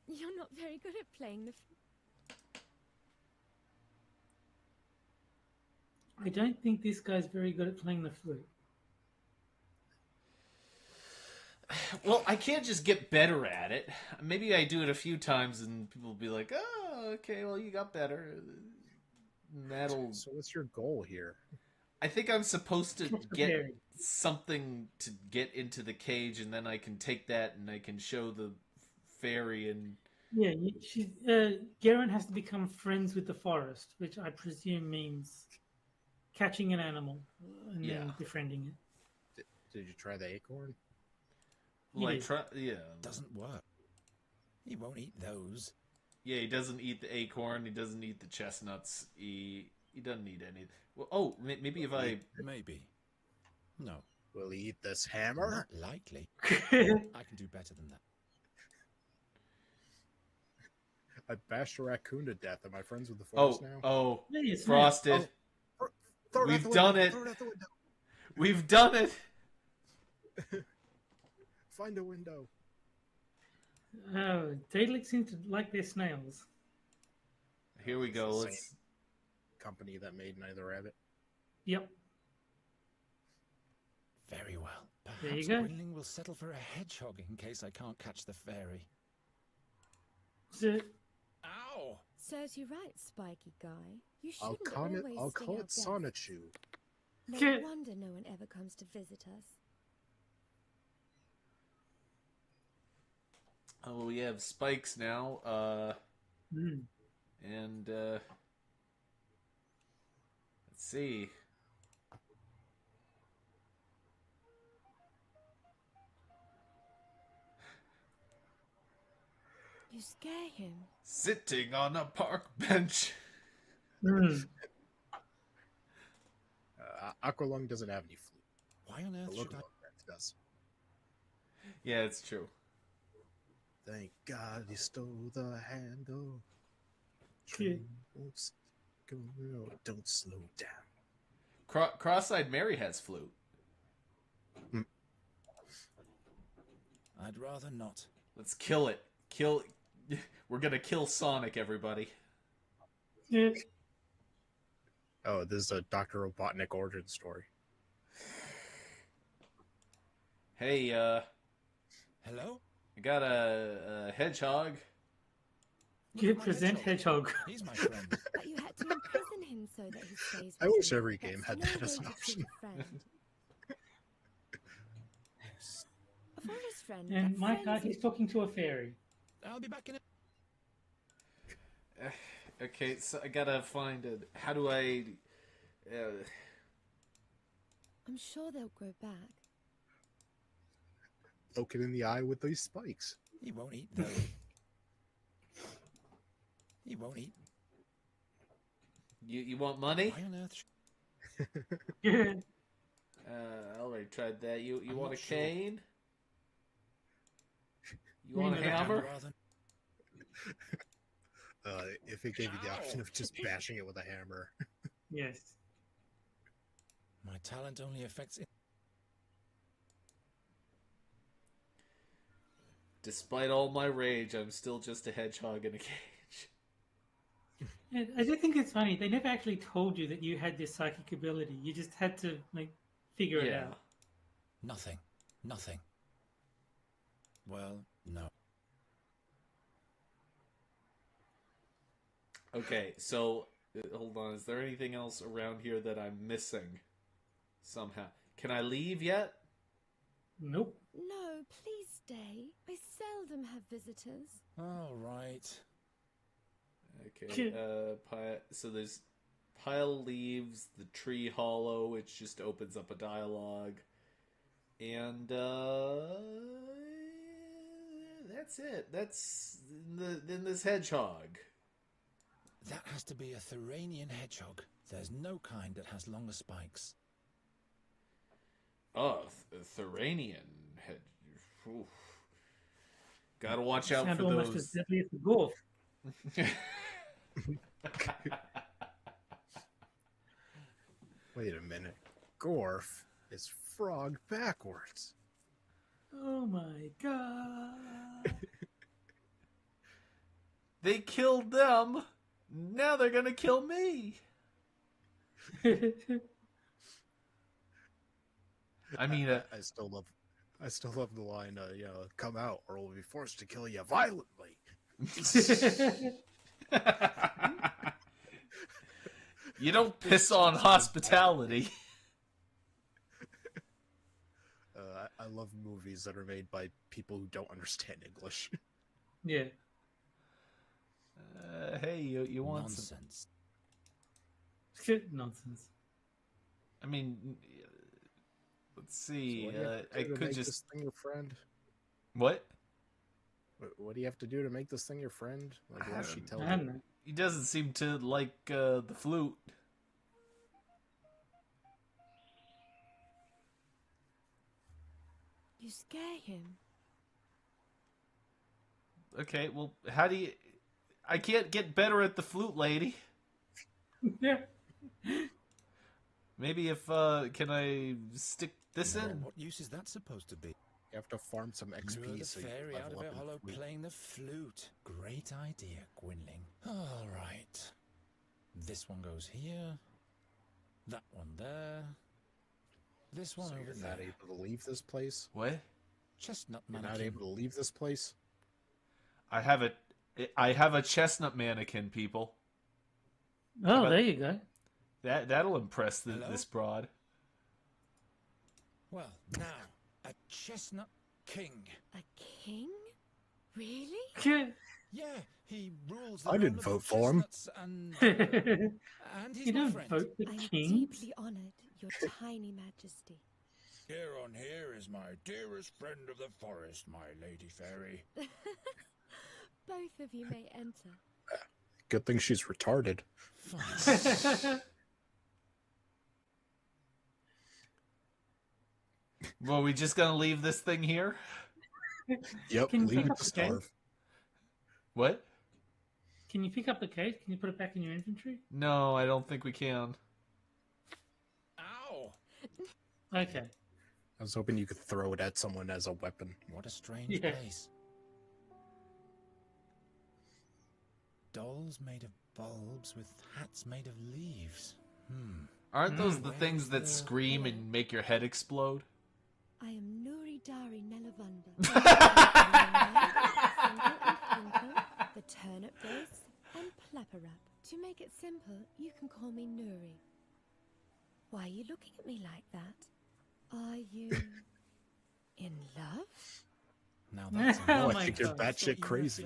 [SPEAKER 15] You're not very good at playing the
[SPEAKER 2] I don't think this guy's very good at playing the flute.
[SPEAKER 1] Well, I can't just get better at it. Maybe I do it a few times and people will be like, oh, okay, well, you got better. That'll...
[SPEAKER 13] So what's your goal here?
[SPEAKER 1] I think I'm supposed to get something to get into the cage, and then I can take that and I can show the fairy and...
[SPEAKER 2] Yeah, Garen has to become friends with the forest, which I presume means catching an animal and then befriending it.
[SPEAKER 13] Did you try the acorn?
[SPEAKER 1] Well, yeah.
[SPEAKER 7] Doesn't work. He won't eat those.
[SPEAKER 1] Yeah, he doesn't eat the acorn. He doesn't eat the chestnuts. He doesn't eat any. Well, oh, maybe if I...
[SPEAKER 7] Maybe. No.
[SPEAKER 13] Will he eat this hammer?
[SPEAKER 7] Not likely. I can do better than that.
[SPEAKER 13] I bashed a raccoon to death. Am I friends with the forest now?
[SPEAKER 1] Oh,
[SPEAKER 2] yeah,
[SPEAKER 1] Frosted.
[SPEAKER 13] Oh,
[SPEAKER 1] we've done it. We've done it.
[SPEAKER 13] Find a window.
[SPEAKER 2] Oh, Daedalic seems to like their snails.
[SPEAKER 1] Here we go. Let's...
[SPEAKER 13] Company that made Neither Rabbit.
[SPEAKER 2] Yep.
[SPEAKER 7] Very well.
[SPEAKER 2] There you
[SPEAKER 7] Perhaps
[SPEAKER 2] go.
[SPEAKER 7] Gwynling will settle for a hedgehog in case I can't catch the fairy. Ow!
[SPEAKER 15] Serves you right, spiky guy. You
[SPEAKER 13] I'll
[SPEAKER 15] shouldn't
[SPEAKER 13] call it.
[SPEAKER 15] always
[SPEAKER 13] I'll
[SPEAKER 15] sting
[SPEAKER 13] call
[SPEAKER 15] our
[SPEAKER 13] it
[SPEAKER 15] guests.
[SPEAKER 13] Sonichu.
[SPEAKER 15] No wonder no one ever comes to visit us.
[SPEAKER 1] Oh, we have spikes now. And let's see.
[SPEAKER 15] You scare him.
[SPEAKER 1] Sitting on a park bench.
[SPEAKER 13] Aqualung doesn't have any flute.
[SPEAKER 7] Why on earth
[SPEAKER 13] The
[SPEAKER 7] should I?
[SPEAKER 13] locomotive does.
[SPEAKER 1] Yeah, it's true.
[SPEAKER 13] Thank God he stole the handle.
[SPEAKER 2] Train
[SPEAKER 13] don't slow down.
[SPEAKER 1] Cross-eyed Mary has flute.
[SPEAKER 7] I'd rather not.
[SPEAKER 1] Let's kill it. We're gonna kill Sonic, everybody.
[SPEAKER 2] Yeah.
[SPEAKER 13] Oh, this is a Dr. Robotnik origin story.
[SPEAKER 1] Hey,
[SPEAKER 7] Hello?
[SPEAKER 1] I got a hedgehog.
[SPEAKER 2] You present hedgehog.
[SPEAKER 7] He's my friend.
[SPEAKER 15] But you had to imprison him so that he stays
[SPEAKER 13] I
[SPEAKER 15] with
[SPEAKER 13] wish
[SPEAKER 15] you.
[SPEAKER 13] every
[SPEAKER 15] That's
[SPEAKER 13] game had
[SPEAKER 15] no
[SPEAKER 13] that
[SPEAKER 15] way
[SPEAKER 13] as an
[SPEAKER 15] to treat
[SPEAKER 13] option.
[SPEAKER 15] a friend. A forest friend.
[SPEAKER 2] And
[SPEAKER 15] that's
[SPEAKER 2] my
[SPEAKER 15] friends
[SPEAKER 2] God, he's talking to a fairy.
[SPEAKER 7] I'll be back in a...
[SPEAKER 1] Okay, so I gotta find it. How do I...
[SPEAKER 15] I'm sure they'll grow back.
[SPEAKER 13] Poke it in the eye with these spikes.
[SPEAKER 7] He won't eat those. He won't eat.
[SPEAKER 1] You want money?
[SPEAKER 7] Why on earth?
[SPEAKER 1] I already tried that. You
[SPEAKER 7] I'm
[SPEAKER 1] want a
[SPEAKER 7] not sure.
[SPEAKER 1] cane? You want a
[SPEAKER 2] Yeah,
[SPEAKER 1] hammer?
[SPEAKER 13] If it gave you the option of just bashing it with a hammer.
[SPEAKER 2] Yes.
[SPEAKER 7] My talent only affects it.
[SPEAKER 1] Despite all my rage, I'm still just a hedgehog in a cage.
[SPEAKER 2] And I do think it's funny. They never actually told you that you had this psychic ability. You just had to figure it out.
[SPEAKER 7] Nothing. Nothing. Well, no.
[SPEAKER 1] Okay, so hold on. Is there anything else around here that I'm missing somehow? Can I leave yet?
[SPEAKER 2] Nope.
[SPEAKER 15] No, please stay. I seldom have visitors.
[SPEAKER 7] All right.
[SPEAKER 1] Okay. So there's pile leaves, the tree hollow, which just opens up a dialogue, and that's it. That's in this hedgehog.
[SPEAKER 7] That has to be a Thuranian hedgehog. There's no kind that has longer spikes.
[SPEAKER 1] Oh, Thuranian head. Oof. Gotta watch out
[SPEAKER 2] Sound
[SPEAKER 1] for
[SPEAKER 2] almost
[SPEAKER 1] those.
[SPEAKER 2] as deadly as the Gorth.
[SPEAKER 13] Wait a minute. Gorf is frog backwards.
[SPEAKER 2] Oh my god.
[SPEAKER 1] They killed them. Now they're gonna kill me. I mean,
[SPEAKER 13] I still love the line, come out or we'll be forced to kill you violently.
[SPEAKER 1] You don't piss on hospitality.
[SPEAKER 13] I love movies that are made by people who don't understand English.
[SPEAKER 2] Yeah.
[SPEAKER 1] Hey, you want
[SPEAKER 7] nonsense?
[SPEAKER 2] Nonsense.
[SPEAKER 1] I mean, let's see.
[SPEAKER 13] So
[SPEAKER 1] I could
[SPEAKER 13] make
[SPEAKER 1] just
[SPEAKER 13] this thing your friend.
[SPEAKER 1] What?
[SPEAKER 13] What do you have to do to make this thing your friend? Like, what does she tell
[SPEAKER 2] I don't
[SPEAKER 13] you?
[SPEAKER 2] know.
[SPEAKER 1] He doesn't seem to like the flute.
[SPEAKER 15] You scare him.
[SPEAKER 1] Okay, well, how do you... I can't get better at the flute, lady.
[SPEAKER 2] Yeah.
[SPEAKER 1] Maybe if, can I stick this in?
[SPEAKER 7] What use is that supposed to be?
[SPEAKER 13] You have to farm some XP
[SPEAKER 7] Lure the
[SPEAKER 13] so you
[SPEAKER 7] fairy
[SPEAKER 13] can
[SPEAKER 7] out of
[SPEAKER 13] level
[SPEAKER 7] her
[SPEAKER 13] up in
[SPEAKER 7] hollow
[SPEAKER 13] flute.
[SPEAKER 7] playing the flute. Great idea, Gwynling. All right. This one goes here. That one there. This one
[SPEAKER 13] So
[SPEAKER 7] over
[SPEAKER 13] you're
[SPEAKER 7] there.
[SPEAKER 13] not able to leave this place?
[SPEAKER 1] What?
[SPEAKER 7] Chestnut
[SPEAKER 13] You're
[SPEAKER 7] mannequin.
[SPEAKER 13] not able to leave this place?
[SPEAKER 1] I have a chestnut mannequin, people.
[SPEAKER 2] Oh, there you go.
[SPEAKER 1] That'll impress this broad.
[SPEAKER 7] Well, now, a chestnut king.
[SPEAKER 15] A king? Really?
[SPEAKER 7] Yeah, he rules the
[SPEAKER 13] I didn't
[SPEAKER 7] realm of
[SPEAKER 13] vote for him.
[SPEAKER 7] chestnuts and he's
[SPEAKER 2] You
[SPEAKER 7] my
[SPEAKER 2] don't
[SPEAKER 7] friend.
[SPEAKER 2] vote for
[SPEAKER 15] I am
[SPEAKER 2] kings.
[SPEAKER 15] deeply honored, your tiny majesty.
[SPEAKER 7] Here on here is my dearest friend of the forest, my lady fairy.
[SPEAKER 15] Both of you may enter.
[SPEAKER 13] Good thing she's retarded.
[SPEAKER 1] Well, we just gonna leave this thing here?
[SPEAKER 13] Yep,
[SPEAKER 2] Can you
[SPEAKER 13] leave
[SPEAKER 2] pick
[SPEAKER 13] it
[SPEAKER 2] up
[SPEAKER 13] to
[SPEAKER 2] the case?
[SPEAKER 13] starve.
[SPEAKER 1] What?
[SPEAKER 2] Can you pick up the case? Can you put it back in your inventory?
[SPEAKER 1] No, I don't think we can.
[SPEAKER 7] Ow!
[SPEAKER 2] Okay.
[SPEAKER 13] I was hoping you could throw it at someone as a weapon.
[SPEAKER 7] What a strange
[SPEAKER 2] Yeah.
[SPEAKER 7] place. Dolls made of bulbs with hats made of leaves.
[SPEAKER 1] Aren't those the
[SPEAKER 7] Where
[SPEAKER 1] things
[SPEAKER 7] is
[SPEAKER 1] that
[SPEAKER 7] the-
[SPEAKER 1] scream and make your head explode?
[SPEAKER 15] I am Nuri Dari Nelavunda. The turnip grace and plapperap. To make it simple, you can call me Nuri. Why are you looking at me like that? Are you in love?
[SPEAKER 7] Now that's
[SPEAKER 2] Oh
[SPEAKER 13] I
[SPEAKER 2] my
[SPEAKER 13] think you're
[SPEAKER 2] God.
[SPEAKER 13] batshit crazy.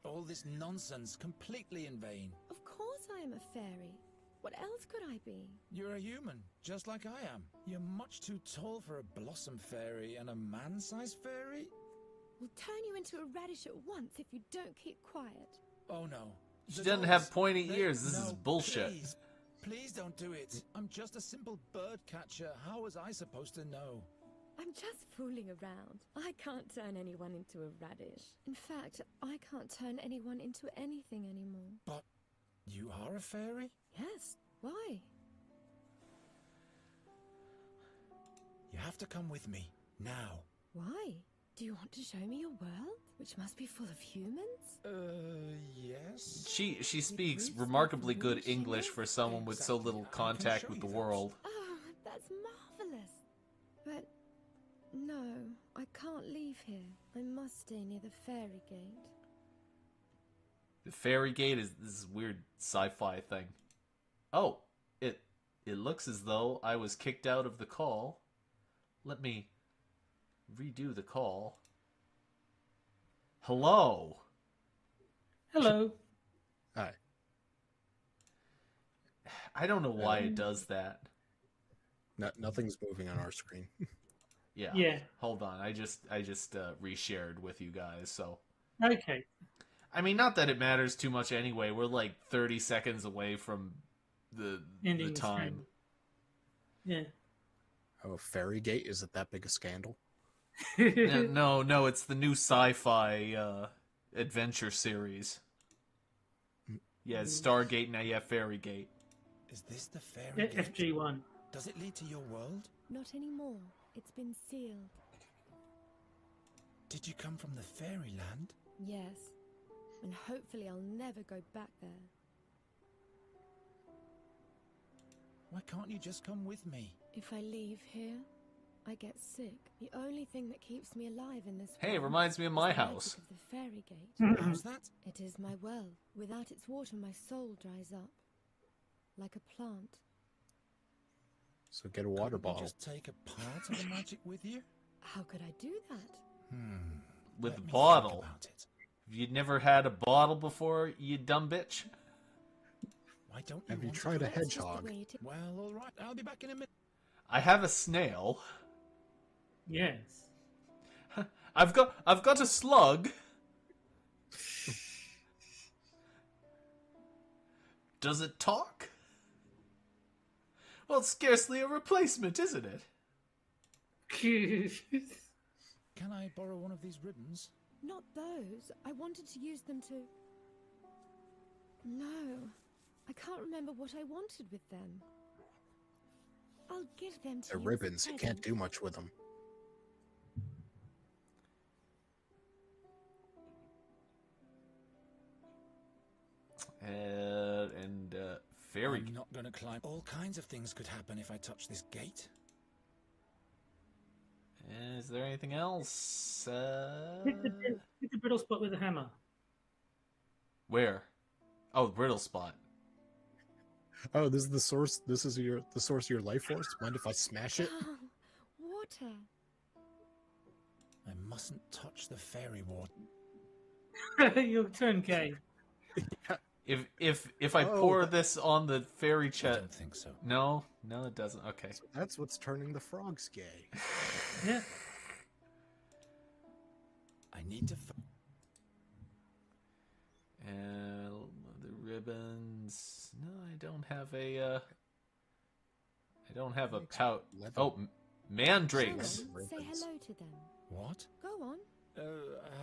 [SPEAKER 7] All this nonsense completely in vain.
[SPEAKER 15] Of course I am a fairy. What else could I be?
[SPEAKER 7] You're a human, just like I am. You're much too tall for a blossom fairy and a man-sized fairy.
[SPEAKER 15] We'll turn you into a radish at once if you don't keep quiet.
[SPEAKER 7] Oh no.
[SPEAKER 1] She
[SPEAKER 7] The
[SPEAKER 1] doesn't
[SPEAKER 7] dolls,
[SPEAKER 1] have pointy
[SPEAKER 7] they-
[SPEAKER 1] ears. This is
[SPEAKER 7] no,
[SPEAKER 1] bullshit.
[SPEAKER 7] Please, please don't do it. I'm just a simple bird catcher. How was I supposed to know?
[SPEAKER 15] I'm just fooling around. I can't turn anyone into a radish. In fact, I can't turn anyone into anything anymore.
[SPEAKER 7] But you are a fairy?
[SPEAKER 15] Yes, why?
[SPEAKER 7] You have to come with me, now.
[SPEAKER 15] Why? Do you want to show me your world, which must be full of humans?
[SPEAKER 7] Yes.
[SPEAKER 1] She speaks remarkably good English for someone with so little contact with the world.
[SPEAKER 15] Oh, that's marvelous. But no, I can't leave here. I must stay near the fairy gate.
[SPEAKER 1] The fairy gate is this weird sci-fi thing. Oh, it looks as though I was kicked out of the call. Let me redo the call. Hello.
[SPEAKER 2] Hello.
[SPEAKER 13] Hi.
[SPEAKER 1] I don't know why it does that.
[SPEAKER 13] Nothing's moving on our screen.
[SPEAKER 1] Yeah.
[SPEAKER 2] Yeah.
[SPEAKER 1] Hold on. I just reshared with you guys, so.
[SPEAKER 2] Okay.
[SPEAKER 1] I mean, not that it matters too much anyway. We're like 30 seconds away from the
[SPEAKER 2] Ending the
[SPEAKER 1] time.
[SPEAKER 2] Yeah.
[SPEAKER 13] Oh, fairy gate? Is it that big a scandal?
[SPEAKER 1] No, it's the new sci-fi adventure series. Yeah, it's Stargate, now you have Fairy Gate.
[SPEAKER 7] Is this the fairy gate?
[SPEAKER 2] FG1.
[SPEAKER 7] Does it lead to your world?
[SPEAKER 15] Not anymore. It's been sealed.
[SPEAKER 7] Did you come from the fairyland?
[SPEAKER 15] Yes. And hopefully I'll never go back there.
[SPEAKER 7] Why can't you just come with me?
[SPEAKER 15] If I leave here, I get sick. The only thing that keeps me alive in this
[SPEAKER 1] Hey, it
[SPEAKER 15] world
[SPEAKER 1] reminds me of
[SPEAKER 15] is
[SPEAKER 1] my
[SPEAKER 15] the magic
[SPEAKER 1] house.
[SPEAKER 15] of the fairy gate.
[SPEAKER 7] How's that?
[SPEAKER 15] It is my well. Without its water, my soul dries up. Like a plant.
[SPEAKER 13] So get a water
[SPEAKER 7] Couldn't
[SPEAKER 13] bottle.
[SPEAKER 7] you just take a part of the magic with you?
[SPEAKER 15] How could I do that?
[SPEAKER 1] With
[SPEAKER 7] Let
[SPEAKER 1] a
[SPEAKER 7] me
[SPEAKER 1] bottle.
[SPEAKER 7] think about it.
[SPEAKER 1] If you'd never had a bottle before, you dumb bitch.
[SPEAKER 7] Why don't you
[SPEAKER 13] Have you
[SPEAKER 7] want
[SPEAKER 13] tried
[SPEAKER 7] to
[SPEAKER 13] a
[SPEAKER 7] try it?
[SPEAKER 13] hedgehog?
[SPEAKER 7] Well, all right. I'll be back in a minute.
[SPEAKER 1] I have a snail.
[SPEAKER 2] Yes.
[SPEAKER 1] I've got a slug. Does it talk? Well, it's scarcely a replacement, isn't it?
[SPEAKER 7] Can I borrow one of these ribbons?
[SPEAKER 15] Not those. I wanted to use them to... No. I can't remember what I wanted with them. I'll give them to
[SPEAKER 13] They're
[SPEAKER 15] you as a
[SPEAKER 13] ribbons. You can't
[SPEAKER 15] present.
[SPEAKER 13] do much with them.
[SPEAKER 1] Fairy.
[SPEAKER 7] I'm not going to climb. All kinds of things could happen if I touch this gate.
[SPEAKER 1] Is there anything else?
[SPEAKER 2] Hit the brittle spot with a hammer.
[SPEAKER 1] Where? Oh, brittle spot.
[SPEAKER 13] Oh, this is the source. This is the source of your life force. Mind if I smash it?
[SPEAKER 15] Oh, water.
[SPEAKER 7] I mustn't touch the fairy water.
[SPEAKER 2] Your turn, Kay.
[SPEAKER 1] If I pour this on the fairy chest,
[SPEAKER 7] I don't think so.
[SPEAKER 1] No, it doesn't. Okay.
[SPEAKER 13] So that's what's turning the frogs gay.
[SPEAKER 2] Yeah.
[SPEAKER 7] I need to.
[SPEAKER 1] The ribbons. No, I don't have a. I don't have a pout. Oh, mandrakes.
[SPEAKER 15] Sharon, say hello to them.
[SPEAKER 7] What?
[SPEAKER 15] Go on.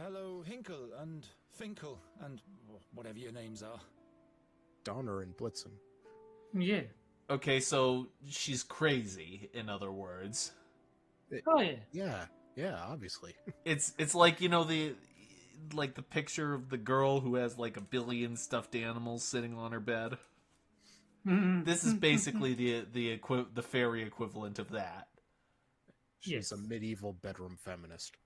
[SPEAKER 7] Hello, Hinkle and Finkel and whatever your names are.
[SPEAKER 13] Donner and Blitzen.
[SPEAKER 2] Yeah.
[SPEAKER 1] Okay, so she's crazy. In other words.
[SPEAKER 2] Oh yeah.
[SPEAKER 13] Yeah, obviously.
[SPEAKER 1] It's like the picture of the girl who has like a billion stuffed animals sitting on her bed. This is basically the fairy equivalent of that.
[SPEAKER 13] She's a medieval bedroom feminist.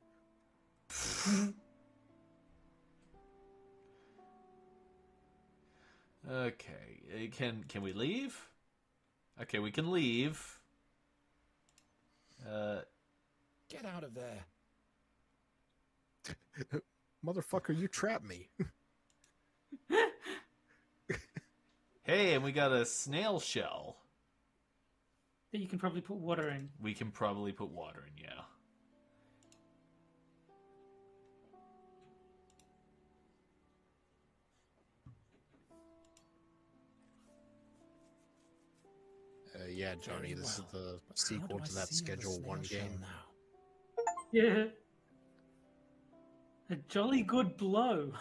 [SPEAKER 1] Okay, can we leave? Okay, we can leave.
[SPEAKER 7] Get out of there.
[SPEAKER 13] Motherfucker, you trapped me.
[SPEAKER 1] Hey, and we got a snail shell.
[SPEAKER 2] That you can probably put water in.
[SPEAKER 1] We can probably put water in, yeah.
[SPEAKER 13] Yeah, Johnny, this is the sequel to that Schedule 1 game.
[SPEAKER 2] Yeah. A jolly good blow.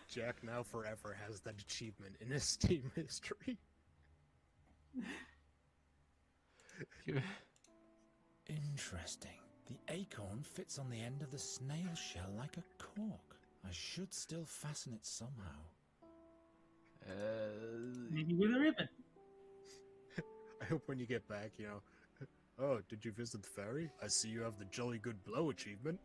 [SPEAKER 13] Jack now forever has that achievement in his Steam history.
[SPEAKER 7] Interesting. The acorn fits on the end of the snail shell like a cork. I should still fasten it somehow.
[SPEAKER 2] Maybe with a ribbon.
[SPEAKER 13] I hope when you get back, oh, did you visit the ferry? I see you have the Jolly Good Blow achievement.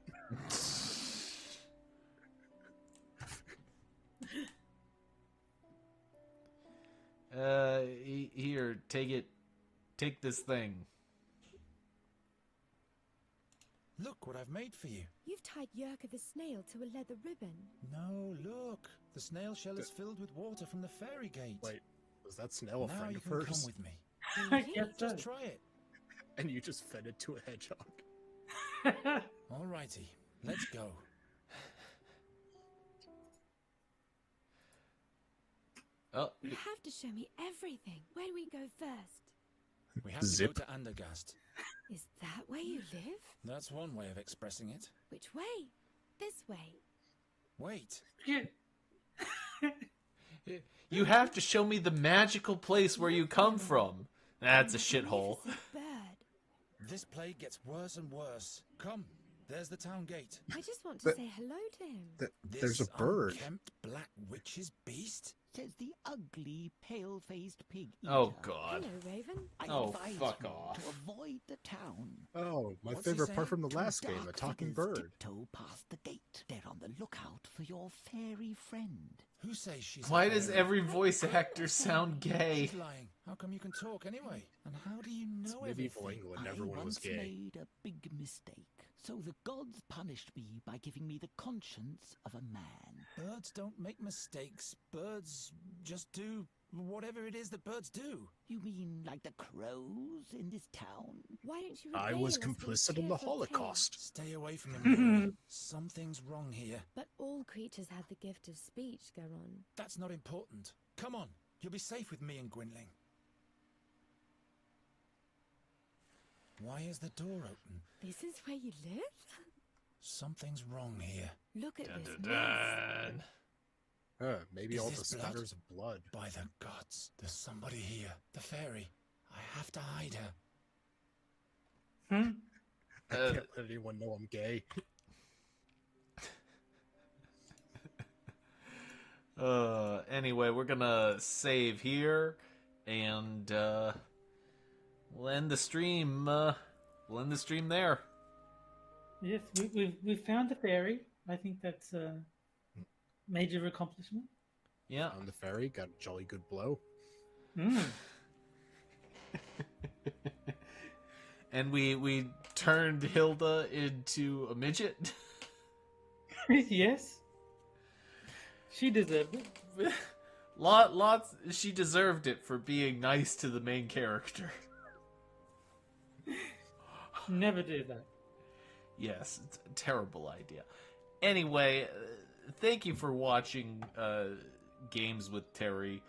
[SPEAKER 1] Here, take this thing.
[SPEAKER 7] Look what I've made for you.
[SPEAKER 15] You've tied Yerka the snail to a leather ribbon.
[SPEAKER 7] No, look. The snail shell is filled with water from the fairy gate.
[SPEAKER 13] Wait, was that snail a
[SPEAKER 7] now
[SPEAKER 13] friend
[SPEAKER 7] you
[SPEAKER 13] of
[SPEAKER 7] can
[SPEAKER 13] hers?
[SPEAKER 7] come with me.
[SPEAKER 2] I guess so.
[SPEAKER 7] Just try it.
[SPEAKER 13] And you just fed it to a hedgehog.
[SPEAKER 7] Alrighty, let's go.
[SPEAKER 15] You have to show me everything. Where do we go first?
[SPEAKER 7] We have to
[SPEAKER 13] Zip.
[SPEAKER 7] go to Andergast.
[SPEAKER 15] Is that where you live?
[SPEAKER 7] That's one way of expressing it.
[SPEAKER 15] Which way? This way.
[SPEAKER 7] Wait.
[SPEAKER 1] You have to show me the magical place where you come from. That's a shithole.
[SPEAKER 7] This plague gets worse and worse. Come, there's the town gate.
[SPEAKER 15] I just want to say hello to him.
[SPEAKER 13] There's a bird.
[SPEAKER 7] Unkempt black witch's beast?
[SPEAKER 16] Says the ugly, pale-faced pig eater.
[SPEAKER 1] Oh, God.
[SPEAKER 15] Hello, Raven.
[SPEAKER 16] I
[SPEAKER 1] Oh,
[SPEAKER 16] advise
[SPEAKER 1] fuck
[SPEAKER 16] you
[SPEAKER 1] off.
[SPEAKER 16] to avoid the town.
[SPEAKER 13] Oh, my
[SPEAKER 7] What's he
[SPEAKER 13] favorite part
[SPEAKER 7] saying?
[SPEAKER 13] from the last game, a
[SPEAKER 16] Dark
[SPEAKER 13] talking
[SPEAKER 16] figures
[SPEAKER 13] bird.
[SPEAKER 16] tiptoe past the gate. They're on the lookout for your fairy friend.
[SPEAKER 7] Who says she's
[SPEAKER 1] Why
[SPEAKER 7] a
[SPEAKER 1] does
[SPEAKER 7] fairy?
[SPEAKER 1] every voice actor sound gay?
[SPEAKER 7] She's lying. How come you can talk anyway? And how do you know
[SPEAKER 13] Medieval
[SPEAKER 7] everything?
[SPEAKER 13] England, everyone was
[SPEAKER 16] I
[SPEAKER 13] gay.
[SPEAKER 16] once made a big mistake. So the gods punished me by giving me the conscience of a man.
[SPEAKER 7] Birds don't make mistakes. Birds just do whatever it is that birds do.
[SPEAKER 16] You mean like the crows in this town?
[SPEAKER 15] Why don't you
[SPEAKER 13] I
[SPEAKER 15] regale
[SPEAKER 13] was
[SPEAKER 15] us with a
[SPEAKER 13] complicit in the
[SPEAKER 15] cheerful tale?
[SPEAKER 13] Holocaust.
[SPEAKER 7] Stay away from him, Mary. Something's wrong here.
[SPEAKER 15] But all creatures have the gift of speech, Garon.
[SPEAKER 7] That's not important. Come on, you'll be safe with me and Gwynling. Why is the door open?
[SPEAKER 15] This is where you live?
[SPEAKER 7] Something's wrong here.
[SPEAKER 15] Look at
[SPEAKER 1] Dun,
[SPEAKER 15] this
[SPEAKER 1] dun,
[SPEAKER 15] mess.
[SPEAKER 1] dun.
[SPEAKER 13] Maybe
[SPEAKER 7] Is
[SPEAKER 13] all
[SPEAKER 7] this
[SPEAKER 13] the
[SPEAKER 7] blood?
[SPEAKER 13] spatters of blood.
[SPEAKER 7] By the gods, there's somebody here. The fairy. I have to hide her.
[SPEAKER 13] I can't let anyone know I'm gay.
[SPEAKER 1] Anyway, we're gonna save here, and we'll end the stream. We'll end the stream there.
[SPEAKER 2] Yes, we've found the fairy. I think that's a major accomplishment.
[SPEAKER 1] Yeah.
[SPEAKER 13] On the ferry, got a jolly good blow.
[SPEAKER 1] And we turned Hilda into a midget.
[SPEAKER 2] Yes. She deserved it.
[SPEAKER 1] Lots. She deserved it for being nice to the main character.
[SPEAKER 2] Never do that.
[SPEAKER 1] Yes, it's a terrible idea. Anyway, thank you for watching Games with Terry.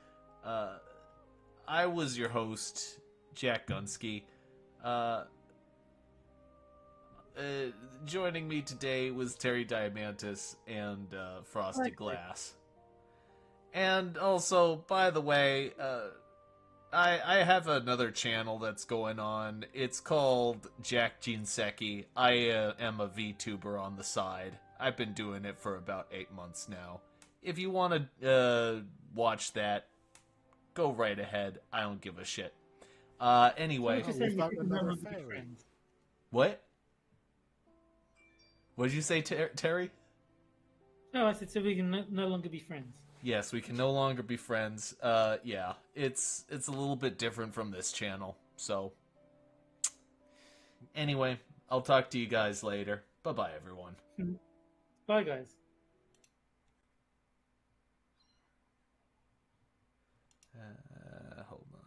[SPEAKER 1] I was your host, Jack Gunsky. Joining me today was Terry Diamantis and Frosted Glass. And also, by the way, I have another channel that's going on. It's called Jack Jinseki. I am a VTuber on the side. I've been doing it for about 8 months now. If you want to watch that, go right ahead. I don't give a shit. Anyway. What? What did you say, Terry?
[SPEAKER 2] Oh, I said so we can no longer be friends.
[SPEAKER 1] Yes, we can no longer be friends. Yeah, it's a little bit different from this channel. So, anyway, I'll talk to you guys later. Bye-bye, everyone.
[SPEAKER 2] Bye, guys.